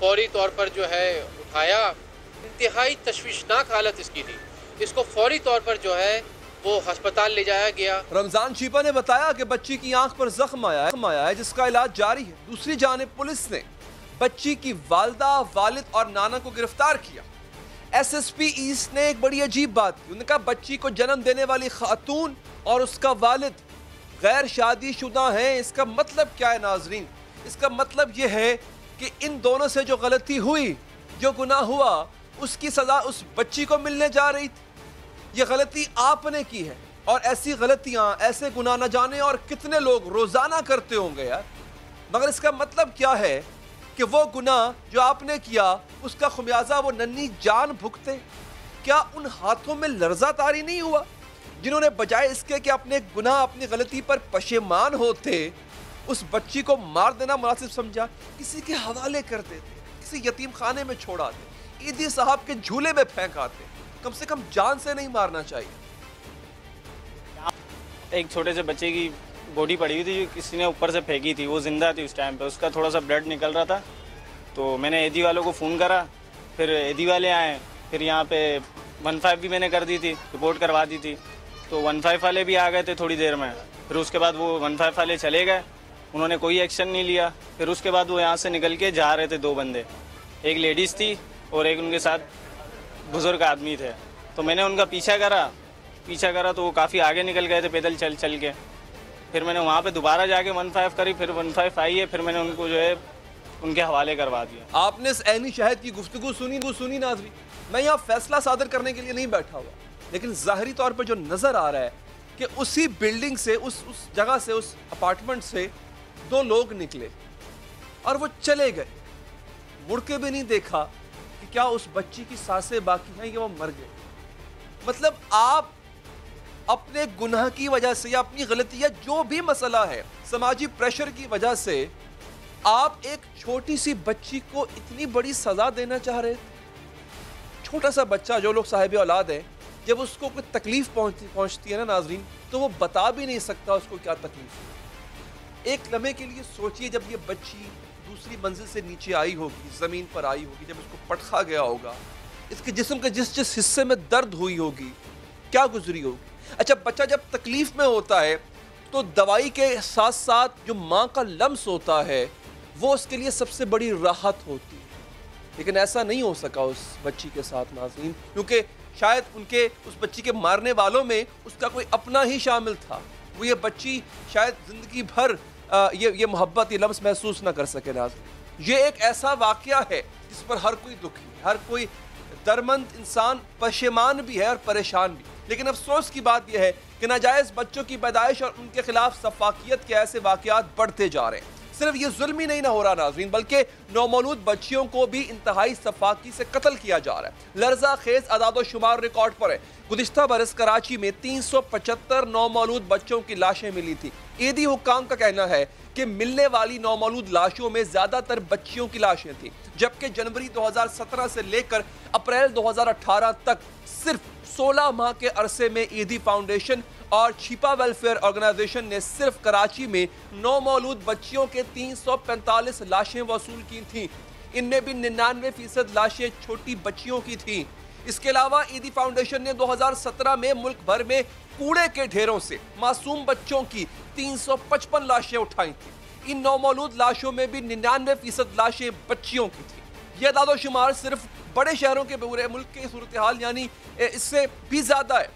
फौरी तौर पर जो है उठाया। इंतहाई तशवीशनाक हालत इसकी थी, इसको फौरी तौर पर जो है वो अस्पताल ले जाया गया। रमज़ान छिपा ने बताया कि बच्ची की आंख पर जख्म आया है जिसका इलाज जारी है। दूसरी जानिब पुलिस ने बच्ची की वालिदा, वालिद और नाना को गिरफ्तार किया। SSP ईस्ट ने एक बड़ी अजीब बात की। उन्होंने कहा बच्ची को जन्म देने वाली खातून और उसका वालिद गैर शादीशुदा हैं। इसका मतलब क्या है नाजरीन? इसका मतलब यह है कि इन दोनों से जो गलती हुई, जो गुनाह हुआ, उसकी सजा उस बच्ची को मिलने जा रही थी। ये गलती आपने की है, और ऐसी गलतियां, ऐसे गुनाह न जाने और कितने लोग रोजाना करते होंगे यार। मगर इसका मतलब क्या है कि वो गुनाह जो आपने किया उसका खुमियाजा वो नन्ही जान भुगते? क्या उन हाथों में लर्जा तारी नहीं हुआ जिन्होंने बजाय इसके कि अपने गुनाह, अपनी गलती पर पशेमान होते, उस बच्ची को मार देना मुनासिब समझा, किसी के हवाले कर देते, किसी यतीम खाने में छोड़ आते, ईदी साहब के झूले में फेंक आते। कम से कम जान से नहीं मारना चाहिए। एक छोटे से बच्चे की बॉडी पड़ी हुई थी जो किसी ने ऊपर से फेंकी थी, वो जिंदा थी उस टाइम पे, उसका थोड़ा सा ब्लड निकल रहा था। तो मैंने एदी वालों को फ़ोन करा, फिर एदी वाले आए, फिर यहाँ पे 15 भी मैंने कर दी थी, रिपोर्ट करवा दी थी। तो 15 वाले भी आ गए थे थोड़ी देर में, फिर उसके बाद वो 15 वाले चले गए, उन्होंने कोई एक्शन नहीं लिया। फिर उसके बाद वो यहाँ से निकल के जा रहे थे 2 बंदे, एक लेडीज़ थी और एक उनके साथ बुज़ुर्ग आदमी थे। तो मैंने उनका पीछा करा तो वो काफ़ी आगे निकल गए थे पैदल चल के। फिर मैंने वहाँ पे दोबारा जाके 15 करी, फिर 15 आई है, फिर मैंने उनको जो है उनके हवाले करवा दिया। आपने इस ऐनी शहद की गुफ्तगू सुनी नाज़रीन। मैं यहाँ फैसला सादर करने के लिए नहीं बैठा हुआ, लेकिन ज़ाहिरी तौर पर जो नज़र आ रहा है कि उसी बिल्डिंग से, उस जगह से, उस अपार्टमेंट से 2 लोग निकले और वो चले गए, मुड़ के भी नहीं देखा कि क्या उस बच्ची की सांसें बाकी हैं या वो मर गए। मतलब आप अपने गुनाह की वजह से या अपनी गलती या जो भी मसला है, समाजी प्रेशर की वजह से आप एक छोटी सी बच्ची को इतनी बड़ी सजा देना चाह रहे थे। छोटा सा बच्चा, जो लोग साहिब औलाद है, जब उसको कोई तकलीफ पहुंचती है ना नाजरीन, तो वो बता भी नहीं सकता उसको क्या तकलीफ है। एक लम्हे के लिए सोचिए, जब ये बच्ची दूसरी मंजिल से नीचे आई होगी, ज़मीन पर आई होगी, जब इसको पटखा गया होगा, इसके जिस्म के जिस हिस्से में दर्द हुई होगी, क्या गुजरी होगी। अच्छा, बच्चा जब तकलीफ में होता है तो दवाई के साथ साथ जो माँ का लम्स होता है वो उसके लिए सबसे बड़ी राहत होती है। लेकिन ऐसा नहीं हो सका उस बच्ची के साथ नाज़रीन, क्योंकि शायद उस बच्ची के मारने वालों में उसका कोई अपना ही शामिल था। वो ये बच्ची शायद ज़िंदगी भर ये मोहब्बत, ये लम्स महसूस ना कर सके नाज़रीन। ये एक ऐसा वाक़या है जिस पर हर कोई दुखी, हर कोई दर्दमंद इंसान पशेमान भी है और परेशान भी। लेकिन अफसोस की बात यह है कि नाजायज़ बच्चों की पैदाइश और उनके खिलाफ सफाकियत के ऐसे वाक़यात बढ़ते जा रहे हैं। सिर्फ ये जुल्म ही नहीं ना हो रहा नाज़रीन, बल्कि नौमौलूद बच्चियों को भी इंतहाई सफाकी से कत्ल किया जा रहा है। लर्जा खेज अदाद शुमार रिकॉर्ड पर है। गुज़िश्ता बरस कराची में 375 नौमौलूद बच्चों की लाशें मिली थी। ईदी हुक्काम का कहना है कि मिलने वाली नौमौलूद लाशों में ज़्यादातर बच्चियों की लाशें थीं, जबकि जनवरी 2017 से लेकर अप्रैल 2018 तक सिर्फ 16 माह के अरसे में ईदी फाउंडेशन और छिपा वेलफेयर ऑर्गेनाइजेशन ने सिर्फ कराची में नौमौलूद बच्चियों के 345 लाशें वसूल की थीं। इनमें भी 99% लाशें छोटी बच्चियों की थीं। इसके अलावा ईदी फाउंडेशन ने 2017 में मुल्क भर में कूड़े के ढेरों से मासूम बच्चों की 355 लाशें उठाई थी। इन नौमौलूद लाशों में भी 99% लाशें बच्चियों की थी। यह दादो शुमार सिर्फ बड़े शहरों के पूरे मुल्क की सूरत हाल यानी इससे भी ज्यादा है,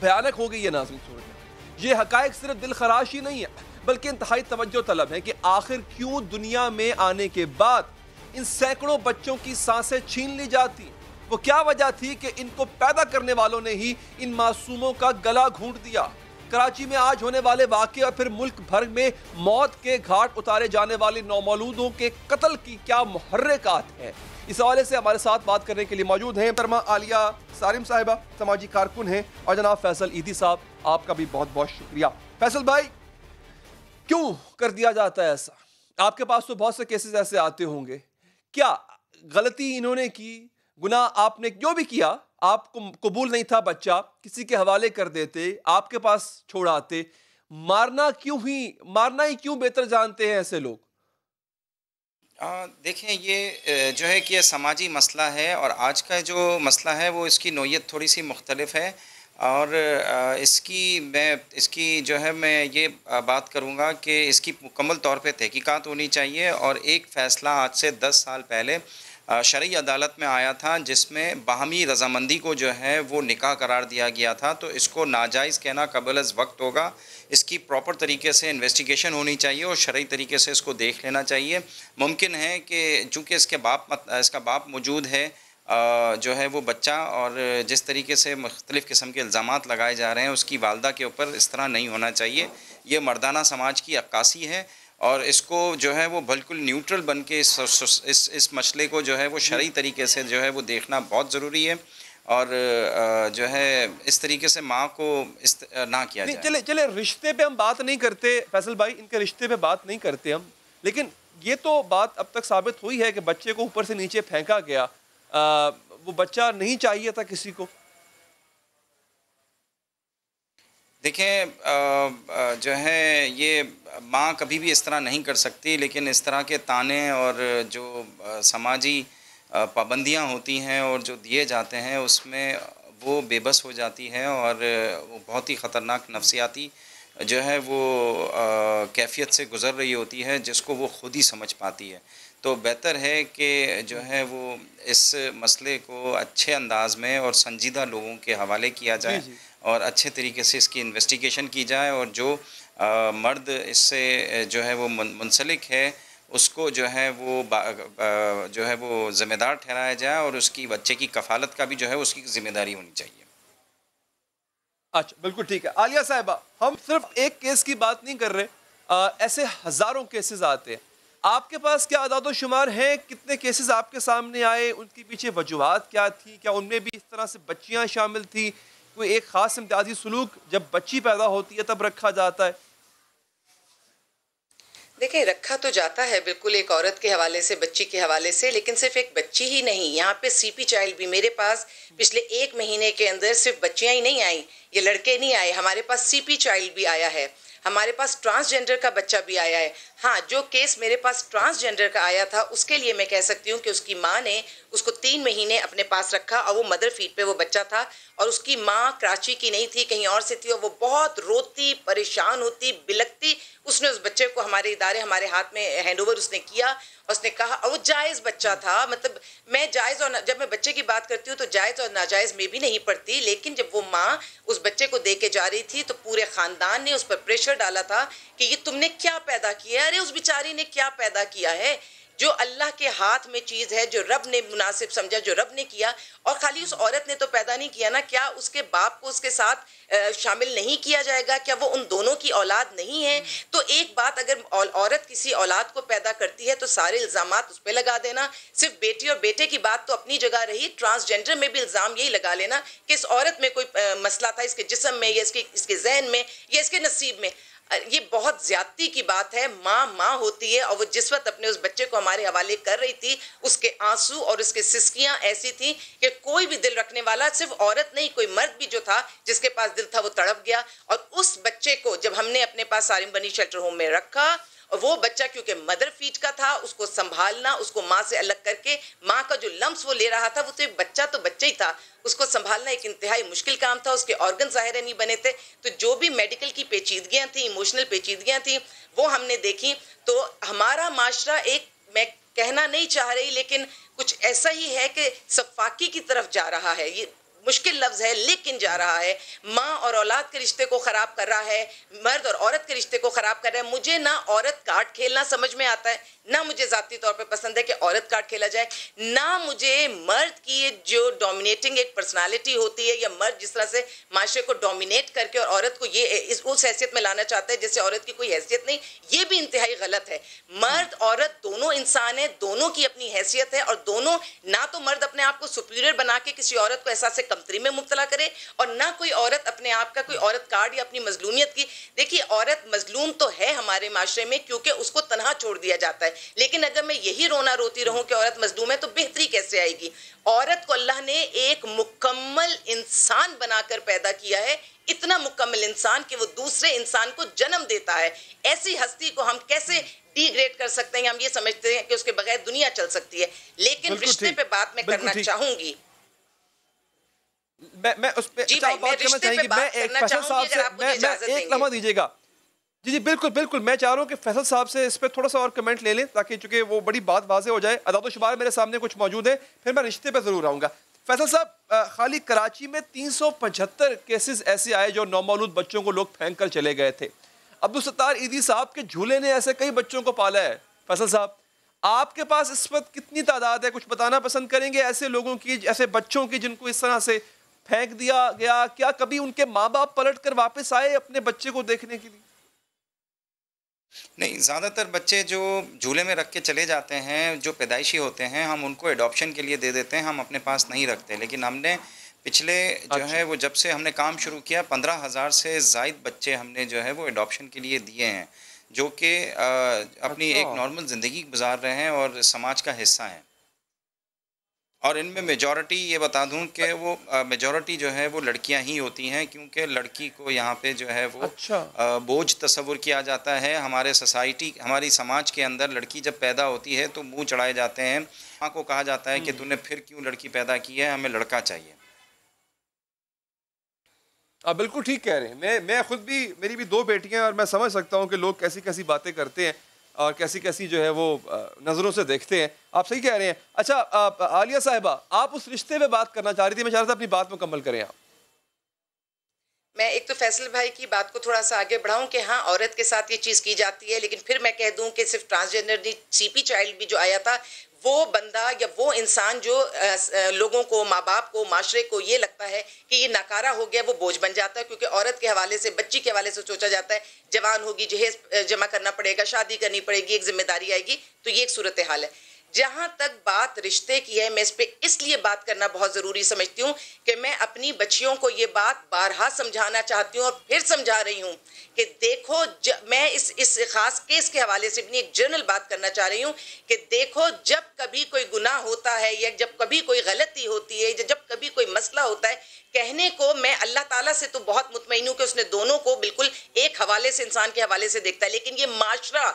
भयानक हो गई है नाज़रीन सूरत। ये हकायक सिर्फ दिल खराश ही नहीं है, बल्कि इंतहाई तवज्जो तलब है कि आखिर क्यों दुनिया में आने के बाद इन सैकड़ों बच्चों की सांसें छीन ली जाती। वो क्या वजह थी कि इनको पैदा करने वालों ने ही इन मासूमों का गला घूंट दिया। कराची में आज होने वाले वाक़े और फिर मुल्क भर में मौत के घाट उतारे जाने वाले नौमौलूदों के कत्ल की क्या मुहर्रिकात है, इस हवाले से हमारे साथ बात करने के लिए मौजूद हैं तरमा आलिया सारिम साहिबा, समाजी कारकुन हैं, और जनाब फैसल ईदी साहब, आपका भी बहुत बहुत शुक्रिया। फैसल भाई, क्यों कर दिया जाता है ऐसा? आपके पास तो बहुत से केसेस ऐसे आते होंगे। क्या गलती इन्होंने की, गुनाह आपने जो भी किया, आपको कबूल नहीं था, बच्चा किसी के हवाले कर देते, आपके पास छोड़ आते, मारना ही क्यों बेहतर जानते हैं ऐसे लोग? देखें, ये जो है कि ये समाजी मसला है, और आज का जो मसला है वो इसकी नोयत थोड़ी सी मुख्तलिफ है, और इसकी जो है मैं ये बात करूँगा कि इसकी मुकम्मल तौर पे तहकीकात होनी चाहिए। और एक फ़ैसला आज से 10 साल पहले शरई अदालत में आया था, जिसमें बाहमी रज़ामंदी को जो है वो निकाह करार दिया गया था। तो इसको नाजायज़ कहना कबल अज़ वक्त होगा। इसकी प्रॉपर तरीके से इन्वेस्टिगेशन होनी चाहिए और शरई तरीके से इसको देख लेना चाहिए। मुमकिन है कि चूँकि इसका बाप मौजूद है, जो है वो बच्चा, और जिस तरीके से मुख्तलिफ़ किस्म के इल्ज़ामात लगाए जा रहे हैं उसकी वालदा के ऊपर, इस तरह नहीं होना चाहिए। ये मर्दाना समाज की अक्कासी है, और इसको जो है वो बिल्कुल न्यूट्रल बन के इस मसले को जो है वो शरई तरीके से जो है वो देखना बहुत ज़रूरी है। और जो है इस तरीके से माँ को ना किया जाए। चले रिश्ते पे हम बात नहीं करते फैसल भाई, इनके रिश्ते पे बात नहीं करते हम, लेकिन ये तो बात अब तक साबित हुई है कि बच्चे को ऊपर से नीचे फेंका गया, वो बच्चा नहीं चाहिए था किसी को। देखें जो है ये माँ कभी भी इस तरह नहीं कर सकती, लेकिन इस तरह के ताने और जो समाजी पाबंदियाँ होती हैं और जो दिए जाते हैं उसमें वो बेबस हो जाती है और वो बहुत ही ख़तरनाक नफसियाती जो है वो कैफियत से गुज़र रही होती है, जिसको वो ख़ुद ही समझ पाती है। तो बेहतर है कि जो है वो इस मसले को अच्छे अंदाज में और संजीदा लोगों के हवाले किया जाए और अच्छे तरीके से इसकी इन्वेस्टिगेशन की जाए, और जो मर्द इससे जो है वो मुंसलिक है उसको जो है वो ज़िम्मेदार ठहराया जाए और उसकी बच्चे की कफ़ालत का भी जो है उसकी ज़िम्मेदारी होनी चाहिए। अच्छा, बिल्कुल ठीक है। आलिया साहिबा, हम सिर्फ एक केस की बात नहीं कर रहे, ऐसे हज़ारों केसेस आते हैं। आपके पास क्या अदाद शुमार है, कितने केसेस आपके सामने आए, उनके पीछे वजूहात क्या थी, क्या उनमें भी इस तरह से बच्चियां शामिल थी, कोई एक ख़ास इम्तियाजी सलूक जब बच्ची पैदा होती है तब रखा जाता है? देखिए, रखा तो जाता है बिल्कुल एक औरत के हवाले से, बच्ची के हवाले से, लेकिन सिर्फ एक बच्ची ही नहीं, यहाँ पे सीपी चाइल्ड भी मेरे पास पिछले 1 महीने के अंदर सिर्फ बच्चियाँ ही नहीं आई, ये लड़के नहीं आए, हमारे पास सीपी चाइल्ड भी आया है, हमारे पास ट्रांसजेंडर का बच्चा भी आया है। हाँ, जो केस मेरे पास ट्रांसजेंडर का आया था उसके लिए मैं कह सकती हूँ कि उसकी माँ ने उसको 3 महीने अपने पास रखा और वो मदर फीड पे वो बच्चा था, और उसकी माँ कराची की नहीं थी, कहीं और से थी, और वो बहुत रोती, परेशान होती, बिलकती। उसने उस बच्चे को हमारे इदारे, हमारे हाथ में हैंड ओवर उसने किया, उसने कहा, और वो जायज़ बच्चा था, मतलब मैं जायज़ और जब मैं बच्चे की बात करती हूँ तो जायज़ और नाजायज़ में भी नहीं पड़ती, लेकिन जब वो माँ उस बच्चे को दे के जा रही थी तो पूरे ख़ानदान ने उस पर प्रेशर डाला था कि ये तुमने क्या पैदा किया है। अरे उस बेचारी ने क्या पैदा किया है, जो अल्लाह के हाथ में चीज़ है, जो रब ने मुनासिब समझा, जो रब ने किया, और खाली उस औरत ने तो पैदा नहीं किया ना, क्या उसके बाप को उसके साथ शामिल नहीं किया जाएगा? क्या वो उन दोनों की औलाद नहीं है? तो एक बात, अगर औरत किसी औलाद को पैदा करती है तो सारे इल्ज़ामात उस पर लगा देना। सिर्फ बेटी और बेटे की बात तो अपनी जगह रही, ट्रांसजेंडर में भी इल्ज़ाम यही लगा लेना कि इस औरत में कोई मसला था, इसके जिस्म में या इसके जहन में या इसके नसीब में। ये बहुत ज्यादती की बात है। माँ होती है, और वो जिस वक्त अपने उस बच्चे को हमारे हवाले कर रही थी, उसके आंसू और उसके सिसकियां ऐसी थी कि कोई भी दिल रखने वाला, सिर्फ औरत नहीं, कोई मर्द भी जो था जिसके पास दिल था वो तड़प गया। और उस बच्चे को जब हमने अपने पास सारिम बनी शेल्टर होम में रखा, और वो बच्चा क्योंकि मदर फीड का था, उसको संभालना, उसको माँ से अलग करके माँ का जो लम्स वो ले रहा था, वो तो एक बच्चा तो बच्चा ही था, उसको संभालना एक इंतहाई मुश्किल काम था। उसके ऑर्गन ज़ाहिर नहीं बने थे, तो जो भी मेडिकल की पेचीदगियाँ थी, इमोशनल पेचीदगियाँ थी, वो हमने देखी। तो हमारा माशरा एक, मैं कहना नहीं चाह रही, लेकिन कुछ ऐसा ही है कि सफाकी की तरफ जा रहा है। ये मुश्किल लफ्ज़ है लेकिन जा रहा है। माँ और औलाद के रिश्ते को ख़राब कर रहा है, मर्द और औरत के रिश्ते को ख़राब कर रहा है। मुझे ना औरत कार्ड खेलना समझ में आता है, ना मुझे ज़ाती तौर पे पसंद है कि औरत कार्ड खेला जाए, ना मुझे मर्द की जो डोमिनेटिंग एक पर्सनालिटी होती है, या मर्द जिस तरह से माशरे को डोमिनेट करके और औरत को ये उस हैसियत में लाना चाहता है जैसे औरत की कोई हैसियत नहीं, ये भी इंतहाई गलत है। मर्द औरत दोनों इंसान है, दोनों की अपनी हैसियत है, और दोनों, ना तो मर्द अपने आप को सुपीरियर बना के किसी औरत को एहसास कमतरी में मुब्तला करे, और ना कोई औरत अपने आप का कोई औरत कार्ड या अपनी मजलूमियत की। देखिए, औरत मजलूम तो है हमारे माशरे में क्योंकि उसको तनहा छोड़ दिया जाता है, लेकिन अगर मैं यही रोना रोती रहूं कि औरत मजलूम है तो बेहतरी कैसे आएगी? औरत को अल्लाह ने एक मुकम्मल इंसान बनाकर पैदा किया है, इतना मुकम्मल इंसान कि वो दूसरे इंसान को जन्म देता है। ऐसी हस्ती को हम कैसे डिग्रेड कर सकते हैं? हम ये समझते हैं कि उसके बगैर दुनिया चल सकती है, लेकिन रिश्ते पे बात मैं करना चाहूंगी। मैं उस पे बात करना चाहेंगी। मैं एक फैसल साहब से मैं एक लम्हा दीजिएगा। जी बिल्कुल मैं चाह रहा हूँ कि फैसल साहब से इस पर थोड़ा सा और कमेंट ले लें, ताकि चूंकि वो बड़ी बात वाज़ेह हो जाए। अदाद शुमार मेरे सामने कुछ मौजूद है, फिर मैं रिश्ते पे ज़रूर आऊँगा। फैसल साहब, खाली कराची में 375 केसेस ऐसे आए जो नौमौलूद बच्चों को लोग फेंक कर चले गए थे। अब्दुल सत्तार ईदी साहब के झूले ने ऐसे कई बच्चों को पाला है। फैसल साहब, आपके पास इस वक्त कितनी तादाद है, कुछ बताना पसंद करेंगे ऐसे लोगों की, ऐसे बच्चों की जिनको इस तरह से फेंक दिया गया? क्या कभी उनके माँ बाप पलट कर वापस आए अपने बच्चे को देखने के लिए? नहीं, ज़्यादातर बच्चे जो झूले में रख के चले जाते हैं, जो पैदाइशी होते हैं, हम उनको एडॉप्शन के लिए दे देते हैं, हम अपने पास नहीं रखते। लेकिन हमने पिछले जो है वो जब से हमने काम शुरू किया 15,000 से ज़ायद बच्चे हमने जो है वो एडॉप्शन के लिए दिए हैं, जो कि अपनी एक नॉर्मल ज़िंदगी गुजार रहे हैं और समाज का हिस्सा हैं। और इनमें मेजॉरिटी ये बता दूं कि वो मेजॉरिटी जो है वो लड़कियां ही होती हैं, क्योंकि लड़की को यहाँ पे जो है वो बोझ तस्वुर किया जाता है। हमारे सोसाइटी, हमारी समाज के अंदर लड़की जब पैदा होती है तो मुंह चढ़ाए जाते हैं, माँ को कहा जाता है कि तूने फिर क्यों लड़की पैदा की है, हमें लड़का चाहिए। आप बिल्कुल ठीक कह रहे हैं। मैं खुद भी, मेरी भी 2 बेटियां हैं और मैं समझ सकता हूँ कि लोग कैसी कैसी बातें करते हैं और कैसी कैसी जो है वो नज़रों से देखते हैं। आप सही कह रहे हैं। अच्छा आलिया साहिबा, आप उस रिश्ते में बात करना चाह रही थी, मैं चाह रहा था अपनी बात मुकम्मल करें आप। मैं एक तो फैसल भाई की बात को थोड़ा सा आगे बढ़ाऊं कि हाँ, औरत के साथ ये चीज़ की जाती है, लेकिन फिर मैं कह दूं कि सिर्फ ट्रांसजेंडर नहीं, सीपी चाइल्ड भी जो आया था, वो बंदा या वो इंसान जो लोगों को, माँ बाप को, माशरे को ये लगता है कि ये नकारा हो गया, वो बोझ बन जाता है। क्योंकि औरत के हवाले से, बच्ची के हवाले से सोचा जाता है जवान होगी, जहेज जमा करना पड़ेगा, शादी करनी पड़ेगी, एक जिम्मेदारी आएगी। तो ये एक सूरत हाल है। जहाँ तक बात रिश्ते की है, मैं इस पे इसलिए बात करना बहुत ज़रूरी समझती हूँ कि मैं अपनी बच्चियों को ये बात बारहा समझाना चाहती हूँ और फिर समझा रही हूँ कि देखो, मैं इस खास केस के हवाले से अपनी एक जनरल बात करना चाह रही हूँ कि देखो, जब कभी कोई गुनाह होता है या जब कभी कोई गलती होती है, जब कभी कोई मसला होता है, कहने को मैं अल्लाह ताला से तो बहुत मुतमईन हूँ कि उसने दोनों को बिल्कुल एक हवाले से, इंसान के हवाले से देखता है। लेकिन ये माशरा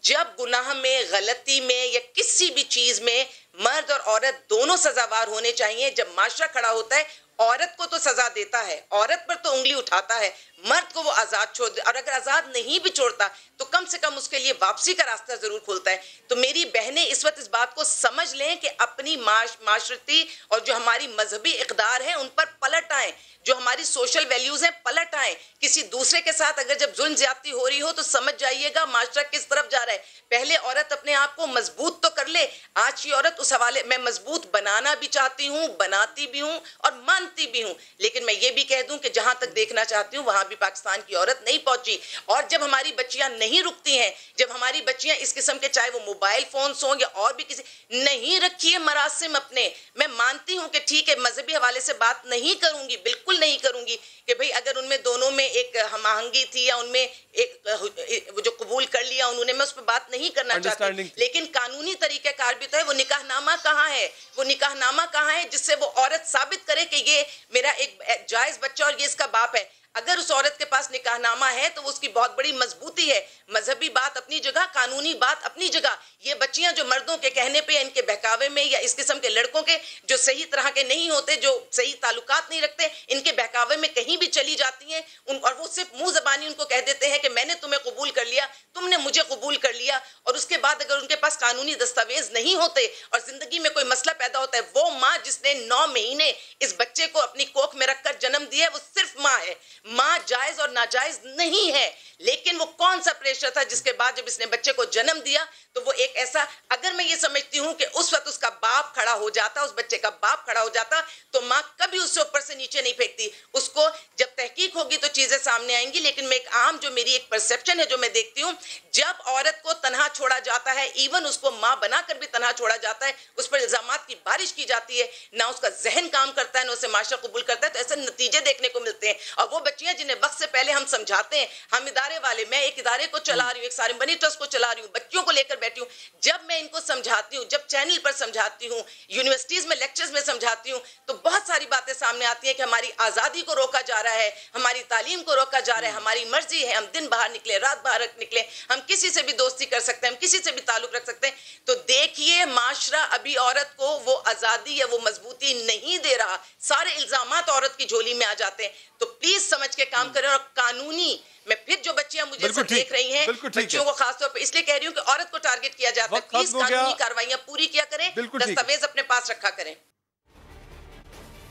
जब गुनाह में, गलती में या किसी भी चीज में मर्द और औरत दोनों सजावार होने चाहिए। जब माशरा खड़ा होता है, औरत को तो सजा देता है, औरत पर तो उंगली उठाता है, मर्द को वो आजाद छोड़ दे, और अगर आजाद नहीं भी छोड़ता तो कम से कम उसके लिए वापसी का रास्ता जरूर खोलता है। तो मेरी बहनें इस वक्त इस बात को समझ लें कि अपनी माशरती और जो हमारी मजहबी इक़दार है उन पर पलट आए, जो हमारी सोशल वैल्यूज हैं पलट आए। किसी दूसरे के साथ अगर जब जुल्म ज्यादती हो रही हो तो समझ जाइएगा माशरा किस तरफ जा रहा है। पहले औरत अपने आप को मजबूत तो कर ले। आज की औरत उस हवाले मैं मजबूत बनाना भी चाहती हूँ, बनाती भी हूँ और मानती भी हूँ, लेकिन मैं ये भी कह दूं कि जहां तक देखना चाहती हूँ वहां भी पाकिस्तान की औरत नहीं पहुंची। और जब हमारी बच्चियां नहीं रुकती हैं, जब हमारी बच्चियां इस किस्म के, चाहे वो मोबाइल फोन्स हों या और भी किसी, नहीं रखिए मरासिम अपने। मैं मानती हूँ कि ठीक है, मजहबी हवाले से बात नहीं करूंगी, बिल्कुल नहीं करूंगी कि भाई अगर उनमें दोनों में एक हमआहंगी थी या उनमें एक जो कबूल कर लिया उन्होंने, मैं उस पर बात नहीं करना चाहती। लेकिन कानूनी तरीक़ाकार भी तो है। वो निकाहनामा कहाँ है? वो निकाहनामा कहाँ है जिससे वो औरत साबित करे कि ये मेरा एक जायज बच्चा और ये इसका बाप है? अगर उस औरत के पास निकाहनामा है तो उसकी बहुत बड़ी मजबूती है। मजहबी बात अपनी जगह, कानूनी बात अपनी जगह। ये बच्चियां जो मर्दों के कहने पे, इनके बहकावे में, या इस किस्म के लड़कों के जो सही तरह के नहीं होते, जो सही ताल्लुकात नहीं रखते, इनके बहकावे में कहीं भी चली जाती हैं और वो सिर्फ मुंह ज़बानी उनको कह देते हैं कि मैंने तुम्हें कबूल कर लिया, तुमने मुझे कबूल कर लिया। और उसके बाद अगर उनके पास कानूनी दस्तावेज नहीं होते और जिंदगी में कोई मसला पैदा होता है, वो माँ जिसने 9 महीने इस बच्चे को अपनी कोख में रखकर जन्म दिया है, वो सिर्फ माँ है। माँ जायज और नाजायज नहीं है, लेकिन वो कौन सा प्रेशर था जिसके बाद जब इसने बच्चे को जन्म दिया तो वो एक ऐसा, अगर मैं ये समझती हूँ कि उस वक्त उसका बाप खड़ा हो जाता, उस बच्चे का बाप खड़ा हो जाता, तो माँ कभी उससे ऊपर से नीचे नहीं फेंकती। उसको जब तहकीक होगी तो चीजें सामने आएंगी। लेकिन मैं एक आम, जो मेरी एक परसेप्शन है, जो मैं देखती हूँ, जब औरत को तनहा छोड़ा जाता है, इवन उसको माँ बनाकर भी तनहा छोड़ा जाता है, उस पर इल्जामात की बारिश की जाती है, ना उसका जहन काम करता है, ना उसे माशरा कबूल करता है, तो ऐसे नतीजे देखने को मिलते हैं। और वो बच्चियां जिन्हें वक्त से पहले हम समझाते हैं, हम इदारे वाले, मैं एक इदारे को चला रही हूँ, एक सारिमबनी ट्रस्ट को चला रही हूँ, बच्चियों को लेकर बैठी हूँ, जब मैं इनको समझाती हूँ, जब चैनल पर समझाती हूँ, यूनिवर्सिटीज में लेक्चर्स में समझाती हूँ, तो बहुत सारी बातें सामने आती हैं कि हमारी आज़ादी को रोका जा रहा है, हमारी तालीम को रोका जा रहा है, हमारी मर्जी है, हम दिन बाहर निकले, रात बाहर निकले, हम किसी से भी दोस्ती कर सकते हैं, हम किसी से भी ताल्लुक रख सकते हैं। तो देखिए, माशरा अभी औरत को वो आज़ादी या वो मजबूती नहीं दे रहा, सारे इल्जामात औरत की झोली में आ जाते हैं। तो प्लीज समझ के काम करें। और कानूनी, मैं फिर जो बच्चियां मुझे सब देख रही हैं, बच्चियों को खासतौर पर इसलिए कह रही हूँ कि औरत को टारगेट किया जाता है, प्लीज कानूनी कार्रवाइयां पूरी किया करें, दस्तावेज अपने पास रखा करें।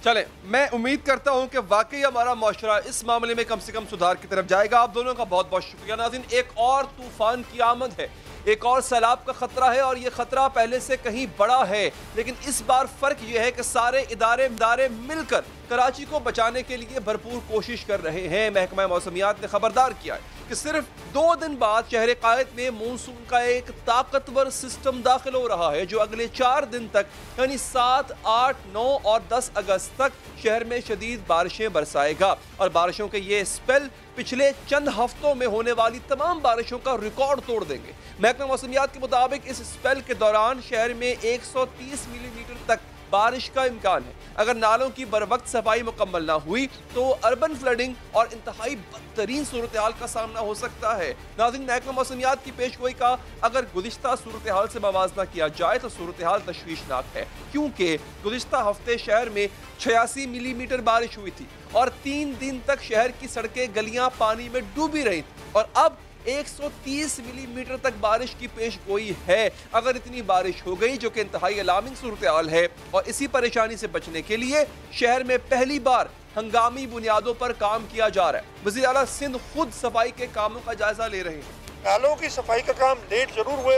चले, मैं उम्मीद करता हूं कि वाकई हमारा माशरा इस मामले में कम से कम सुधार की तरफ जाएगा। आप दोनों का बहुत बहुत शुक्रिया। नाज़रीन, एक और तूफान की आमद है, एक और सैलाब का खतरा है, और ये खतरा पहले से कहीं बड़ा है, लेकिन इस बार फर्क ये है कि सारे इदारे मिलकर कराची को बचाने के लिए भरपूर कोशिश कर रहे हैं। महकमा मौसमियात ने खबरदार किया है कि सिर्फ 2 दिन बाद शहर कायद में मानसून का एक ताकतवर सिस्टम दाखिल हो रहा है, जो अगले 4 दिन तक यानी 7, 8, 9 और 10 अगस्त तक शहर में शदीद बारिशें बरसाएगा। और बारिशों के ये स्पेल पिछले चंद हफ्तों में होने वाली तमाम बारिशों का रिकॉर्ड तोड़ देंगे। महकमा मौसमियात के मुताबिक इस स्पेल के दौरान शहर में 130 मिलीमीटर तक बारिश का इम्कान है। अगर नालों की बर वक्त सफाई मुकम्मल ना हुई तो अर्बन फ्लडिंग और इंतहाई बदतरीन सूरत हाल का सामना हो सकता है। नाज़रीन, महकमा मौसमियात की पेशगोई का अगर गुज़िश्ता सूरत हाल से मवाजना किया जाए तो सूरत हाल तशवीशनाक है, क्योंकि गुज़िश्ता हफ्ते शहर में 86 मिलीमीटर बारिश हुई थी और 3 दिन तक शहर की सड़कें गलियां पानी में डूबी रही थी और अब 130 मिलीमीटर तक बारिश की पेशगोई है। अगर इतनी बारिश हो गई, जो कि इंतहाई अलार्मिंग सूरत हाल है, और इसी परेशानी से बचने के लिए शहर में पहली बार हंगामी बुनियादों पर काम किया जा रहा है। वज़ीर आला सिंध खुद सफाई के कामों का जायजा ले रहे हैं। नालों की सफाई का काम लेट जरूर हुए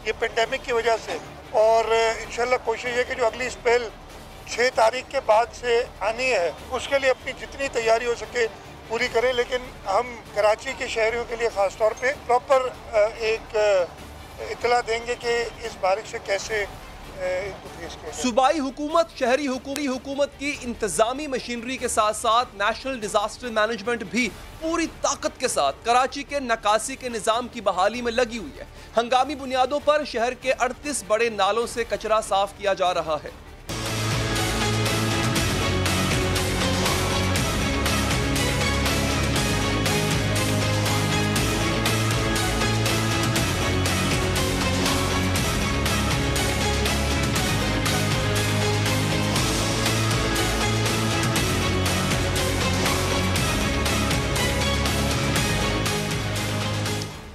ये पेंडेमिक की वजह से, और इंशाल्लाह कोशिश है कि जो अगली स्पेल 6 तारीख के बाद से आनी है उसके लिए अपनी जितनी तैयारी हो सके पूरी करें। लेकिन हम कराची के शहरियों के लिए ख़ास तौर पे प्रॉपर एक इत्तला देंगे कि इस बारिश से कैसे इनको फेस किया जाए। सूबाई हुकूमत, शहरी हुकूमत की इंतजामी मशीनरी के साथ साथ नेशनल डिजास्टर मैनेजमेंट भी पूरी ताकत के साथ कराची के नकासी के निज़ाम की बहाली में लगी हुई है। हंगामी बुनियादों पर शहर के 38 बड़े नालों से कचरा साफ किया जा रहा है।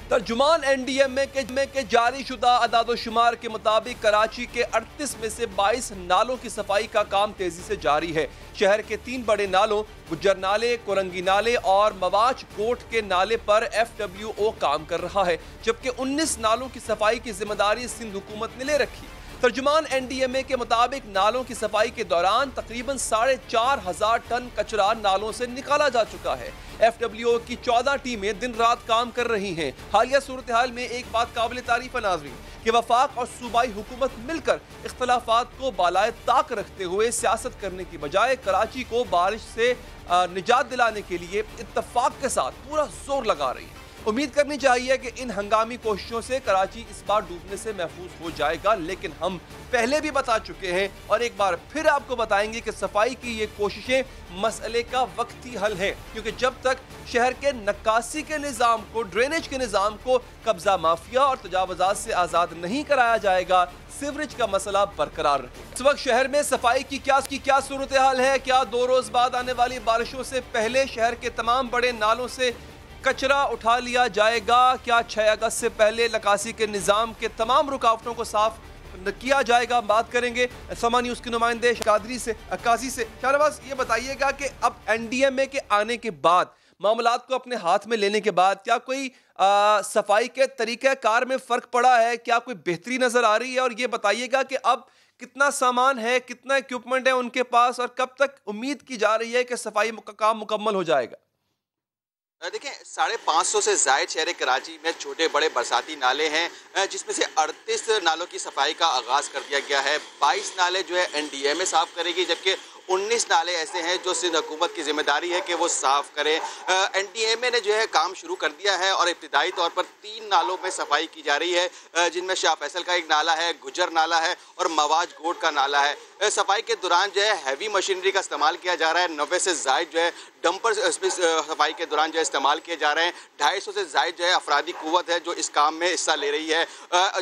तर्जुमान एनडीएमए के जारी शुदा अदादोशुमार के मुताबिक कराची के 38 में से 22 नालों की सफाई का काम तेजी से जारी है। शहर के 3 बड़े नालों गुज्जर नाले, कोरंगी नाले और मवाज कोट के नाले पर FWO काम कर रहा है, जबकि 19 नालों की सफाई की जिम्मेदारी सिंध हुकूमत ने ले रखी। तर्जुमान एनडीएमए के मुताबिक नालों की सफाई के दौरान तकरीबन 4,500 टन कचरा नालों से निकाला जा चुका है। FWO की 14 टीमें दिन रात काम कर रही हैं। हालिया सूरत हाल में एक बात काबिल तारीफ है नाज़रीन कि वफाक और सूबाई हुकूमत मिलकर इख्तलाफात को बालाए ताक रखते हुए सियासत करने की बजाय कराची को बारिश से निजात दिलाने के लिए इत्तफाक के साथ पूरा जोर लगा रही है। उम्मीद करनी चाहिए कि इन हंगामी कोशिशों से कराची इस बार डूबने से महफूज हो जाएगा, लेकिन हम पहले भी बता चुके हैं और एक बार फिर आपको बताएंगे कि सफाई की ये कोशिशें मसले का वक्ती हल है, क्योंकि जब तक शहर के नक्कासी के निज़ाम को, ड्रेनेज के निज़ाम को कब्जा माफिया और तजावुज़ात से आज़ाद नहीं कराया जाएगा, सीवरेज का मसला बरकरार रहे। इस वक्त शहर में सफाई की क्या सूरत हाल है? क्या 2 रोज बाद आने वाली बारिशों से पहले शहर के तमाम बड़े नालों से कचरा उठा लिया जाएगा? क्या 6 अगस्त से पहले नकासी के निज़ाम के तमाम रुकावटों को साफ किया जाएगा? बात करेंगे समा न्यूज़ के नुमाइंदे अक्काज़ी से। शाहनवाज, ये बताइएगा कि अब एनडीएमए के आने के बाद, मामलात को अपने हाथ में लेने के बाद, क्या कोई सफाई के तरीक़ाकार में फ़र्क पड़ा है? क्या कोई बेहतरी नज़र आ रही है? और ये बताइएगा कि अब कितना सामान है, कितना इक्विपमेंट है उनके पास, और कब तक उम्मीद की जा रही है कि सफाई का काम मुकम्मल हो जाएगा? देखें, 550 से ज़ायद शहर कराची में छोटे बड़े बरसाती नाले हैं, जिसमें से 38 नालों की सफाई का आगाज़ कर दिया गया है। 22 नाले जो है एनडीएमए साफ़ करेगी, जबकि 19 नाले ऐसे हैं जो सिंध हुकूमत की जिम्मेदारी है कि वो साफ़ करें। एनडीएमए ने जो है काम शुरू कर दिया है और इब्तिदाई तौर पर 3 नालों में सफाई की जा रही है, जिनमें शाह फैसल का एक नाला है, गुजर नाला है और मवाज गोट का नाला है। सफाई के दौरान जो है हैवी मशीनरी का इस्तेमाल किया जा रहा है। 90 से ज़ायद जो है डंपर सफाई के दौरान जो है इस्तेमाल किए जा रहे हैं। 250 से ज़ायद जो है अफरादी कुव्वत है जो इस काम में हिस्सा ले रही है।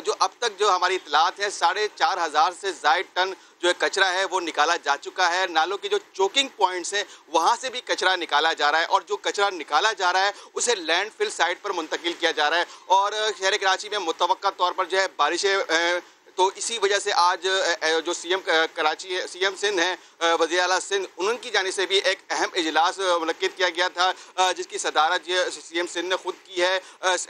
जो अब तक जो हमारी इतलात है, 4,500 से ज़ायद टन जो है कचरा है वो निकाला जा चुका है। नालों की जो चोकिंग पॉइंट्स हैं वहाँ से भी कचरा निकाला जा रहा है, और जो कचरा निकाला जा रहा है उसे लैंडफिल साइट पर मुंतकिल किया जा रहा है। और शहर कराची में मुतवक्का तौर पर जो है बारिशें तो इसी वजह से आज जो सीएम कराची है, सीएम सिंध हैं वज़ीर आला सिंध, उनकी जानिब से भी एक अहम इजलास मुनक्किद किया गया था, जिसकी सदारत सीएम सिंध ने खुद की है।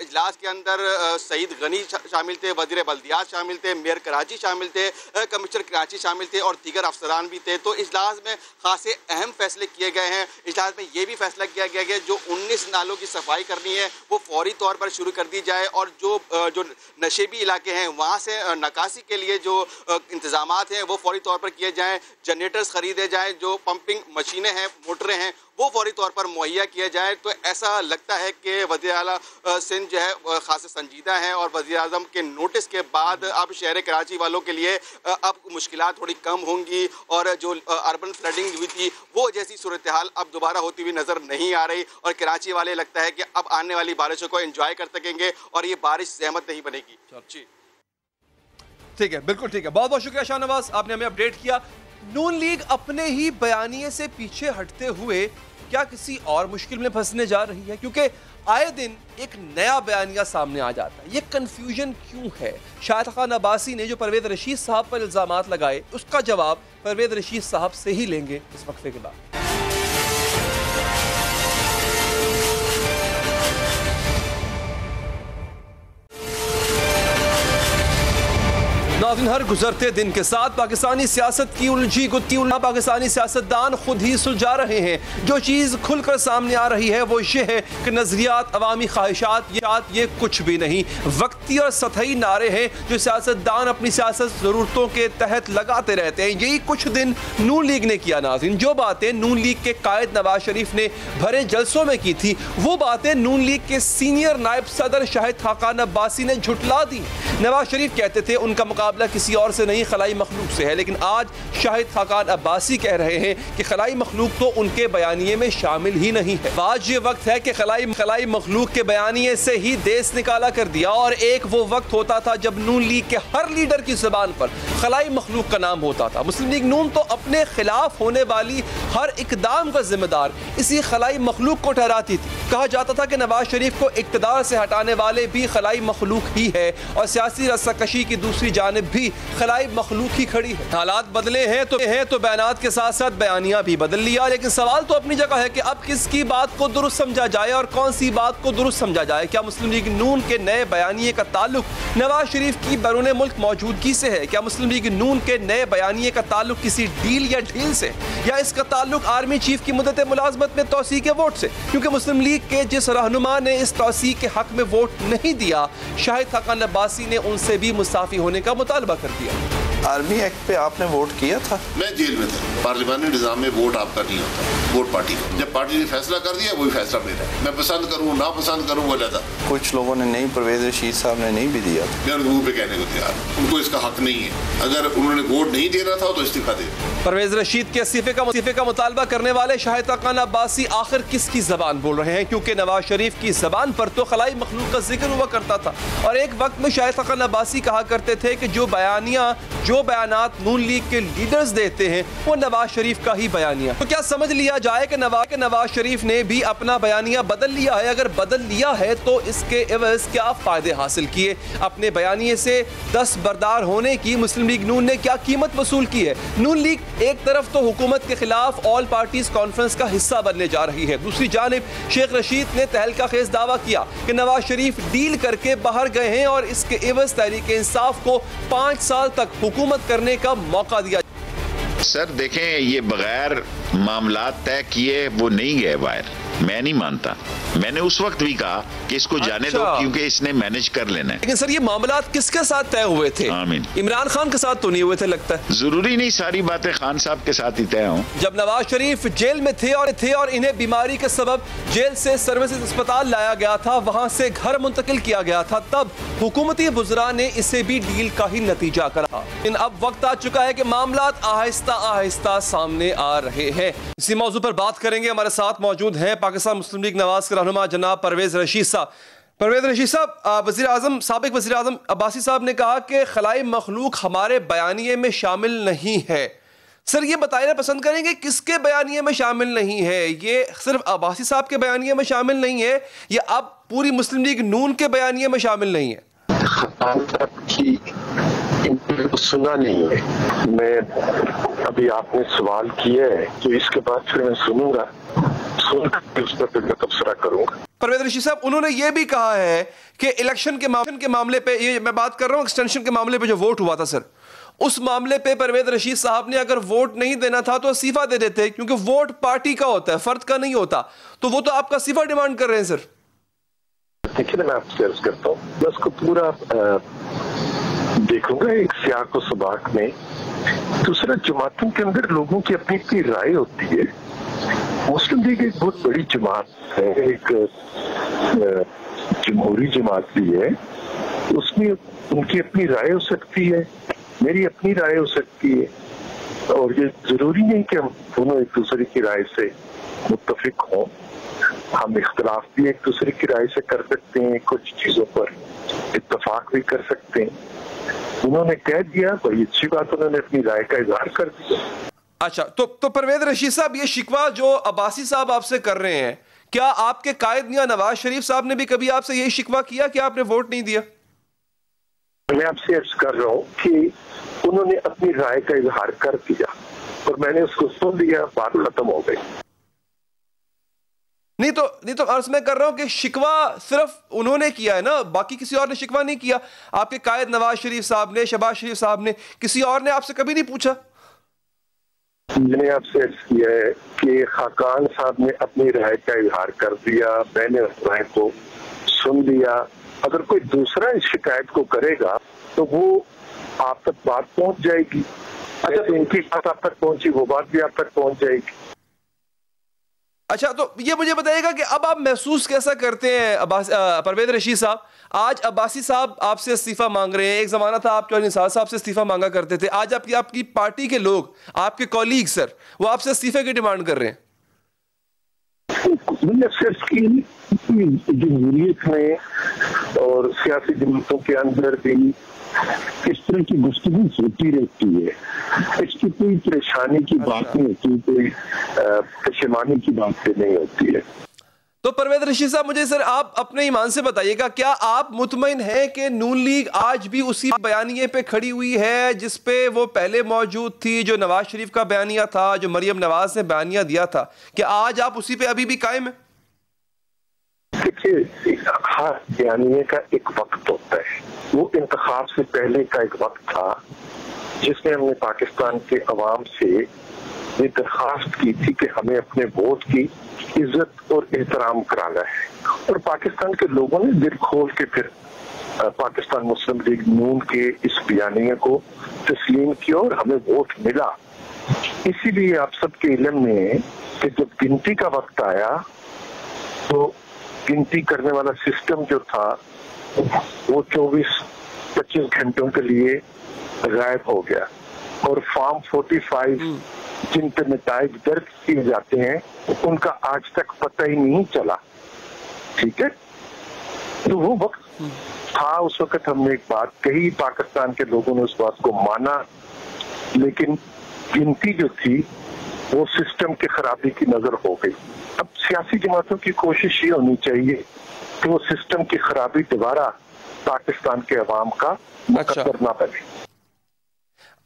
इजलास के अंदर सईद गनी शामिल थे, वज़ीर बल्दियात शामिल थे, मेयर कराची शामिल थे, कमिश्नर कराची शामिल थे और दीगर अफसरान भी थे। तो इजलास में खासे अहम फैसले किए गए हैं। इजलास में ये भी फैसला किया गया कि जो 19 नालों की सफाई करनी है वो फौरी तौर पर शुरू कर दी जाए और जो नशेबी इलाके हैं वहाँ से नकासी के लिए जो इंतजामात हैं वो फौरी तौर पर किए जाएं, जनरेटर्स खरीदे जाएं, जो पंपिंग मशीनें हैं, मोटरें हैं, वो फौरी तौर पर मुहैया किया जाए। तो ऐसा लगता है कि वज़ीर आला सिंध जो है खास संजीदा है और वज़ीर आज़म के नोटिस के बाद अब शहर कराची वालों के लिए अब मुश्किलात थोड़ी कम होंगी और जो अर्बन फ्लडिंग हुई थी वो जैसी सूरत हाल अब दोबारा होती हुई नज़र नहीं आ रही और कराची वाले लगता है कि अब आने वाली बारिशों को एंजॉय कर सकेंगे और ये बारिश ज़हमत नहीं बनेगी। जी ठीक है, बिल्कुल ठीक है, बहुत बहुत शुक्रिया शाहनवाज, आपने हमें अपडेट किया। नून लीग अपने ही बयानिए से पीछे हटते हुए क्या किसी और मुश्किल में फंसने जा रही है? क्योंकि आए दिन एक नया बयानिया सामने आ जाता है। ये कंफ्यूजन क्यों है? शाहिद खान अब्बासी ने जो परवेज रशीद साहब पर इल्जामात लगाए उसका जवाब परवेज रशीद साहब से ही लेंगे इस वक्फे के बाद। नाज़रीन, हर गुजरते दिन के साथ पाकिस्तानी सियासत की उलझी गुत्थी पाकिस्तानी सियासतदान खुद ही सुलझा रहे हैं। जो चीज़ खुलकर सामने आ रही है वो ये है कि नजरियात, अवामी ख्वाहिशात ये कुछ भी नहीं, वक्ती और सतही नारे हैं जो सियासतदान अपनी सियासत ज़रूरतों के तहत लगाते रहते हैं। यही कुछ दिन नून लीग ने किया। नाज़रीन, जो बातें नून लीग के कायद नवाज शरीफ ने भरे जलसों में की थी वो बातें नून लीग के सीनियर नायब सदर शाहिद खान अब्बासी ने झुटला दी। नवाज शरीफ कहते थे उनका मुकाबला किसी और से नहीं खलाई मखलूक से है, लेकिन आज शाहिद खान अब्बासी कह रहे हैं कि खलाई मखलूक तो उनके बयानिए में शामिल ही नहीं है। आज ये वक्त है कि खलाई मखलूक के बयानिए से ही देश निकाला कर दिया। और एक वो वक्त होता था जब नून लीग के हर लीडर की जुबान पर खलाई मखलूक का नाम होता था। मुस्लिम लीग नून तो अपने खिलाफ होने वाली हर इकदाम का जिम्मेदार इसी खलाई मखलूक को ठहराती थी। कहा जाता था कि नवाज शरीफ को इक्तदार से हटाने वाले भी खलाई मखलूक ही है और सियासी रस्साकशी की दूसरी जानिब भी खलाई मखलूक ही खड़ी है। हालात बदले हैं तो बयानात के साथ साथ बयानिया भी बदल लिया, लेकिन सवाल तो अपनी जगह है कि अब किसकी बात को दुरुस्त समझा जाए और कौन सी बात को दुरुस्त समझा जाए। क्या मुस्लिम लीग नून के नए बयानिए का ताल्लुक नवाज शरीफ की बैरून मुल्क मौजूदगी से है? क्या मुस्लिम लीग नून के नए बयानिए का ताल्लुक किसी डील या ढील से, या इसका ताल्लुक आर्मी चीफ की मुद्दत मुलाजमत में तौसी के वोट से? क्योंकि मुस्लिम लीग के जिस रहनुमा ने इस तौसी के हक में वोट नहीं दिया, शाहिद खान अब्बासी ने उनसे भी मुस्ताफी होने का मुतालबा कर दिया। आर्मी एक्ट पे आपने वोट किया था? मैं जेल में था। पार्लिमानी निज़ाम में वोट आपका नहीं होता, वोट पार्टी का। जब पार्टी ने फैसला कर दिया वही फैसला मेरा है। मैं पसंद करूँ ना पसंद करूँ वो अलग। कुछ लोगों ने नहीं, परवेज रशीद साहब ने नहीं भी दिया। मैं मुंह पे कहने को तैयार, उनको इसका हक नहीं है। अगर उन्होंने वोट नहीं देना था तो इस्तीफा दे। परवेज रशीद के इस्तीफे का मुतालबा करने वाले शाहिद खान अब्बासी आखिर किसकी जबान बोल रहे हैं? क्योंकि नवाज शरीफ की जबान पर तो खलाई मखलूक का जिक्र हुआ करता था और एक वक्त में शाहिद खान अब्बासी कहा करते थे कि जो बयानात नून लीग के लीडर्स देते हैं वो नवाज शरीफ का ही बयानिया। तो क्या समझ लिया जाए कि नवाज शरीफ ने भी अपना बयानिया बदल लिया है? अगर बदल लिया है तो इसके एवज क्या फायदे हासिल किए? अपने बयानिए से दस्तबरदार होने की मुस्लिम लीग नून ने क्या कीमत वसूल की है? नून लीग एक तरफ तो हुकूमत के खिलाफ ऑल पार्टीज कॉन्फ्रेंस का हिस्सा बनने जा रही है, दूसरी जानिब शेख रशीद ने तहलका खेज दावा किया कि नवाज शरीफ डील करके बाहर गए हैं और इसके एवज तहरीक इंसाफ को 5 साल तक हुकूमत करने का मौका दिया। सर देखें, ये बगैर मामलात तय किए वो नहीं गए बाहर, मैं नहीं मानता। मैंने उस वक्त भी कहा कि इसको जाने दो क्योंकि इसने मैनेज कर लेना है। लेकिन सर ये मामलात किसके साथ तय हुए थे? आमीन, इमरान खान के साथ तो नहीं हुए थे लगता है। जरूरी नहीं सारी बातें खान साहब के साथ ही तय हों। जब नवाज शरीफ जेल में थे और इन्हें बीमारी के सबब जेल से सर्विसेज अस्पताल लाया गया था, वहां से घर मुंतकिल किया गया था, तब हुकूमती वुज़रा ने इसे भी डील का ही नतीजा करा। लेकिन अब वक्त आ चुका है कि मामलात आहिस्ता आहिस्ता सामने आ रहे हैं। इसी मौजू पर बात करेंगे। हमारे साथ मौजूद हैं पाकिस्तान मुस्लिम लीग नवाज के रहनुमा जनाब परवेज रशीद साहब। परवेज रशीद साहब, साबिक वज़ीर आज़म अब्बासी साहब ने कहा कि खलाई मखलूक हमारे बयानिए में शामिल नहीं है। सर ये बताना पसंद करेंगे किसके बयानिए में शामिल नहीं है? ये सिर्फ अब्बासी साहब के बयानिए में शामिल नहीं है या अब पूरी मुस्लिम लीग नून के बयानिए में शामिल नहीं है? तो सुना नहीं है। मैं अभी आपने सवाल किया है तो इसके बाद फिर मैं सुनूंगा, सुनकर उस पर फिर मैं तबसरा करूंगा। परवेज रशीद साहब, उन्होंने ये भी कहा है कि इलेक्शन के मामले पे, ये मैं बात कर रहा हूँ एक्सटेंशन के मामले पे जो वोट हुआ था सर, उस मामले पे परवेज रशीद साहब ने अगर वोट नहीं देना था तो इस्तीफा दे देते, क्योंकि वोट पार्टी का होता है, फर्द का नहीं होता। तो वो तो आपका इस्तीफा डिमांड कर रहे हैं सर। देखिए ना, मैं आपसे अर्ज करता हूँ, मैं उसको पूरा देखूंगा एक सियाक और सबाक में। दूसरा, जमातों के अंदर लोगों की अपनी अपनी राय होती है। मुस्लिम लीग एक बहुत बड़ी जमात है, एक जमहूरी जमात भी है, उसमें उनकी अपनी राय हो सकती है, मेरी अपनी राय हो सकती है, और ये जरूरी नहीं कि हम दोनों एक दूसरे की राय से मुत्तफिक हों। हम इख्तलाफ भी एक दूसरे की राय से कर सकते हैं, कुछ चीजों पर इत्तफाक भी कर सकते हैं। उन्होंने कह दिया, बड़ी अच्छी बात, उन्होंने अपनी राय का इजहार कर दिया। अच्छा, तो परवेज रशीद साहब, ये शिकवा जो अब्बासी साहब आपसे कर रहे हैं, क्या आपके कायद मियां नवाज शरीफ साहब ने भी कभी आपसे यही शिकवा किया कि आपने वोट नहीं दिया? मैं आपसे अर्ज कर रहा हूँ कि उन्होंने अपनी राय का इजहार कर दिया और मैंने उसको सुन लिया, बात खत्म हो गई। नहीं तो अर्ज मैं कर रहा हूं कि शिकवा सिर्फ उन्होंने किया है ना, बाकी किसी और ने शिकवा नहीं किया। आपके कायद नवाज शरीफ साहब ने, शहबाज शरीफ साहब ने, किसी और ने आपसे कभी नहीं पूछा? मैंने आपसे अर्ज किया है कि खाकान साहब ने अपनी राय का इजहार कर दिया, मैंने उस राय को सुन लिया। अगर कोई दूसरा इस शिकायत को करेगा तो वो आप तक बात पहुंच जाएगी। अच्छा, तो इनकी बात आप तक पहुंची, वो बात भी आप तक पहुंच जाएगी। अच्छा, तो ये मुझे बताइएगा कि अब आप महसूस कैसा करते हैं परवेज रशीद साहब? आज अब्बासी साहब आपसे इस्तीफा मांग रहे हैं, एक जमाना था आप चौधरी निसार साहब से इस्तीफा मांगा करते थे, आज आपकी पार्टी के लोग, आपके कॉलीग सर, वो आपसे इस्तीफे की डिमांड कर रहे हैं। जमहूरियत में और सियासी जमातों के अंदर भी इस तरह की गुफ्तगू होती रहती है, इसकी कोई परेशानी की बात नहीं होती, कोई पशेमानी की बात नहीं होती है। तो परवेज रशीद साहब, मुझे सर आप अपने ईमान से बताइएगा, क्या आप मुतमईन हैं कि नून लीग आज भी उसी बयानिए पे खड़ी हुई है जिस पे वो पहले मौजूद थी, जो नवाज शरीफ का बयानिया था, जो मरियम नवाज ने बयानिया दिया था, कि आज आप उसी पे अभी भी कायम है? देखिए, हर बयानिए का एक वक्त होता है, वो इंतखाब से पहले का एक वक्त था जिसमें हमने पाकिस्तान के अवाम से ये दरख्वास्त की थी कि हमें अपने वोट की इज्जत और एहतराम कराना है, और पाकिस्तान के लोगों ने दिल खोल के फिर पाकिस्तान मुस्लिम लीग नून के इस बयानिए को तस्लीम किया और हमें वोट मिला। इसीलिए आप सबके इल्म में है कि जब गिनती का वक्त आया तो गिनती करने वाला सिस्टम जो था वो 24-25 घंटों के लिए गायब हो गया, और फॉर्म 45 जिन पे नताइज दर्ज किए जाते हैं उनका आज तक पता ही नहीं चला। ठीक है, तो वो वक्त था, उस वक्त हमने एक बात कही, पाकिस्तान के लोगों ने उस बात को माना, लेकिन गिनती जो थी वो सिस्टम की खराबी की नजर हो गई। अब सियासी जमातों की कोशिश ये होनी चाहिए कि वो सिस्टम की खराबी दोबारा पाकिस्तान के अवाम का मुकद्दर ना बने।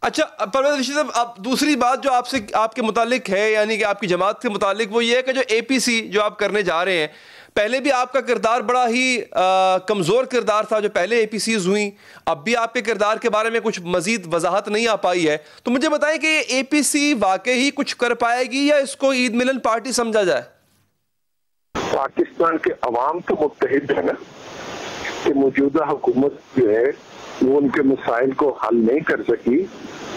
अच्छा परवेज रशीद साहब, अब दूसरी बात जो आपसे आपके मुतालिक है, यानी कि आपकी जमात के मुतालिक, वो ये है कि जो APC जो आप करने जा रहे हैं, पहले भी आपका किरदार बड़ा ही कमज़ोर किरदार था जो पहले APCs हुई, अब भी आपके किरदार के बारे में कुछ मजीद वजाहत नहीं आ पाई है। तो मुझे बताएं कि ये APC वाकई ही कुछ कर पाएगी या इसको ईद मिलन पार्टी समझा जाए? पाकिस्तान के अवाम तो मुत्तहिद है ना, कि मौजूदा हुकूमत जो है वो उनके मसाइल को हल नहीं कर सकी,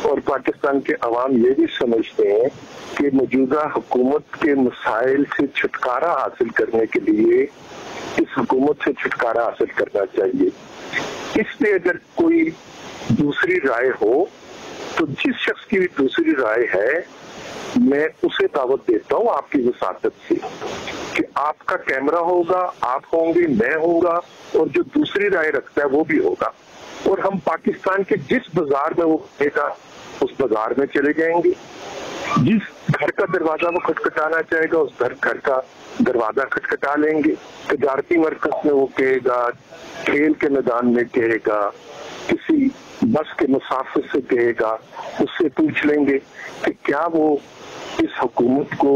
और पाकिस्तान के अवाम ये भी समझते हैं कि मौजूदा हुकूमत के मसाइल से छुटकारा हासिल करने के लिए इस हुकूमत से छुटकारा हासिल करना चाहिए। इसलिए अगर कोई दूसरी राय हो तो जिस शख्स की भी दूसरी राय है, मैं उसे दावत देता हूँ आपकी वसातत से कि आपका कैमरा होगा, आप होंगे, मैं होऊंगा, और जो दूसरी राय रखता है वो भी होगा, और हम पाकिस्तान के जिस बाजार में वो रहेगा उस बाजार में चले जाएंगे। जिस घर का दरवाजा वो खटखटाना चाहेगा उस घर का दरवाजा खटखटा लेंगे। तजारती मरकज में वो कहेगा, खेल के मैदान में कहेगा, किसी बस के मुसाफिर से कहेगा, उससे पूछ लेंगे कि क्या वो इस हुकूमत को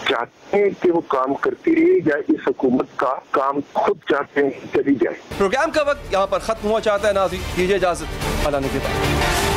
चाहते हैं कि वो काम करती रहे या इस हुकूमत का काम खुद चाहते हैं चली जाए। प्रोग्राम का वक्त यहाँ पर खत्म हुआ चाहता है नाज़रीन, दीजिए इजाजत, अल्लाह ने के बाद।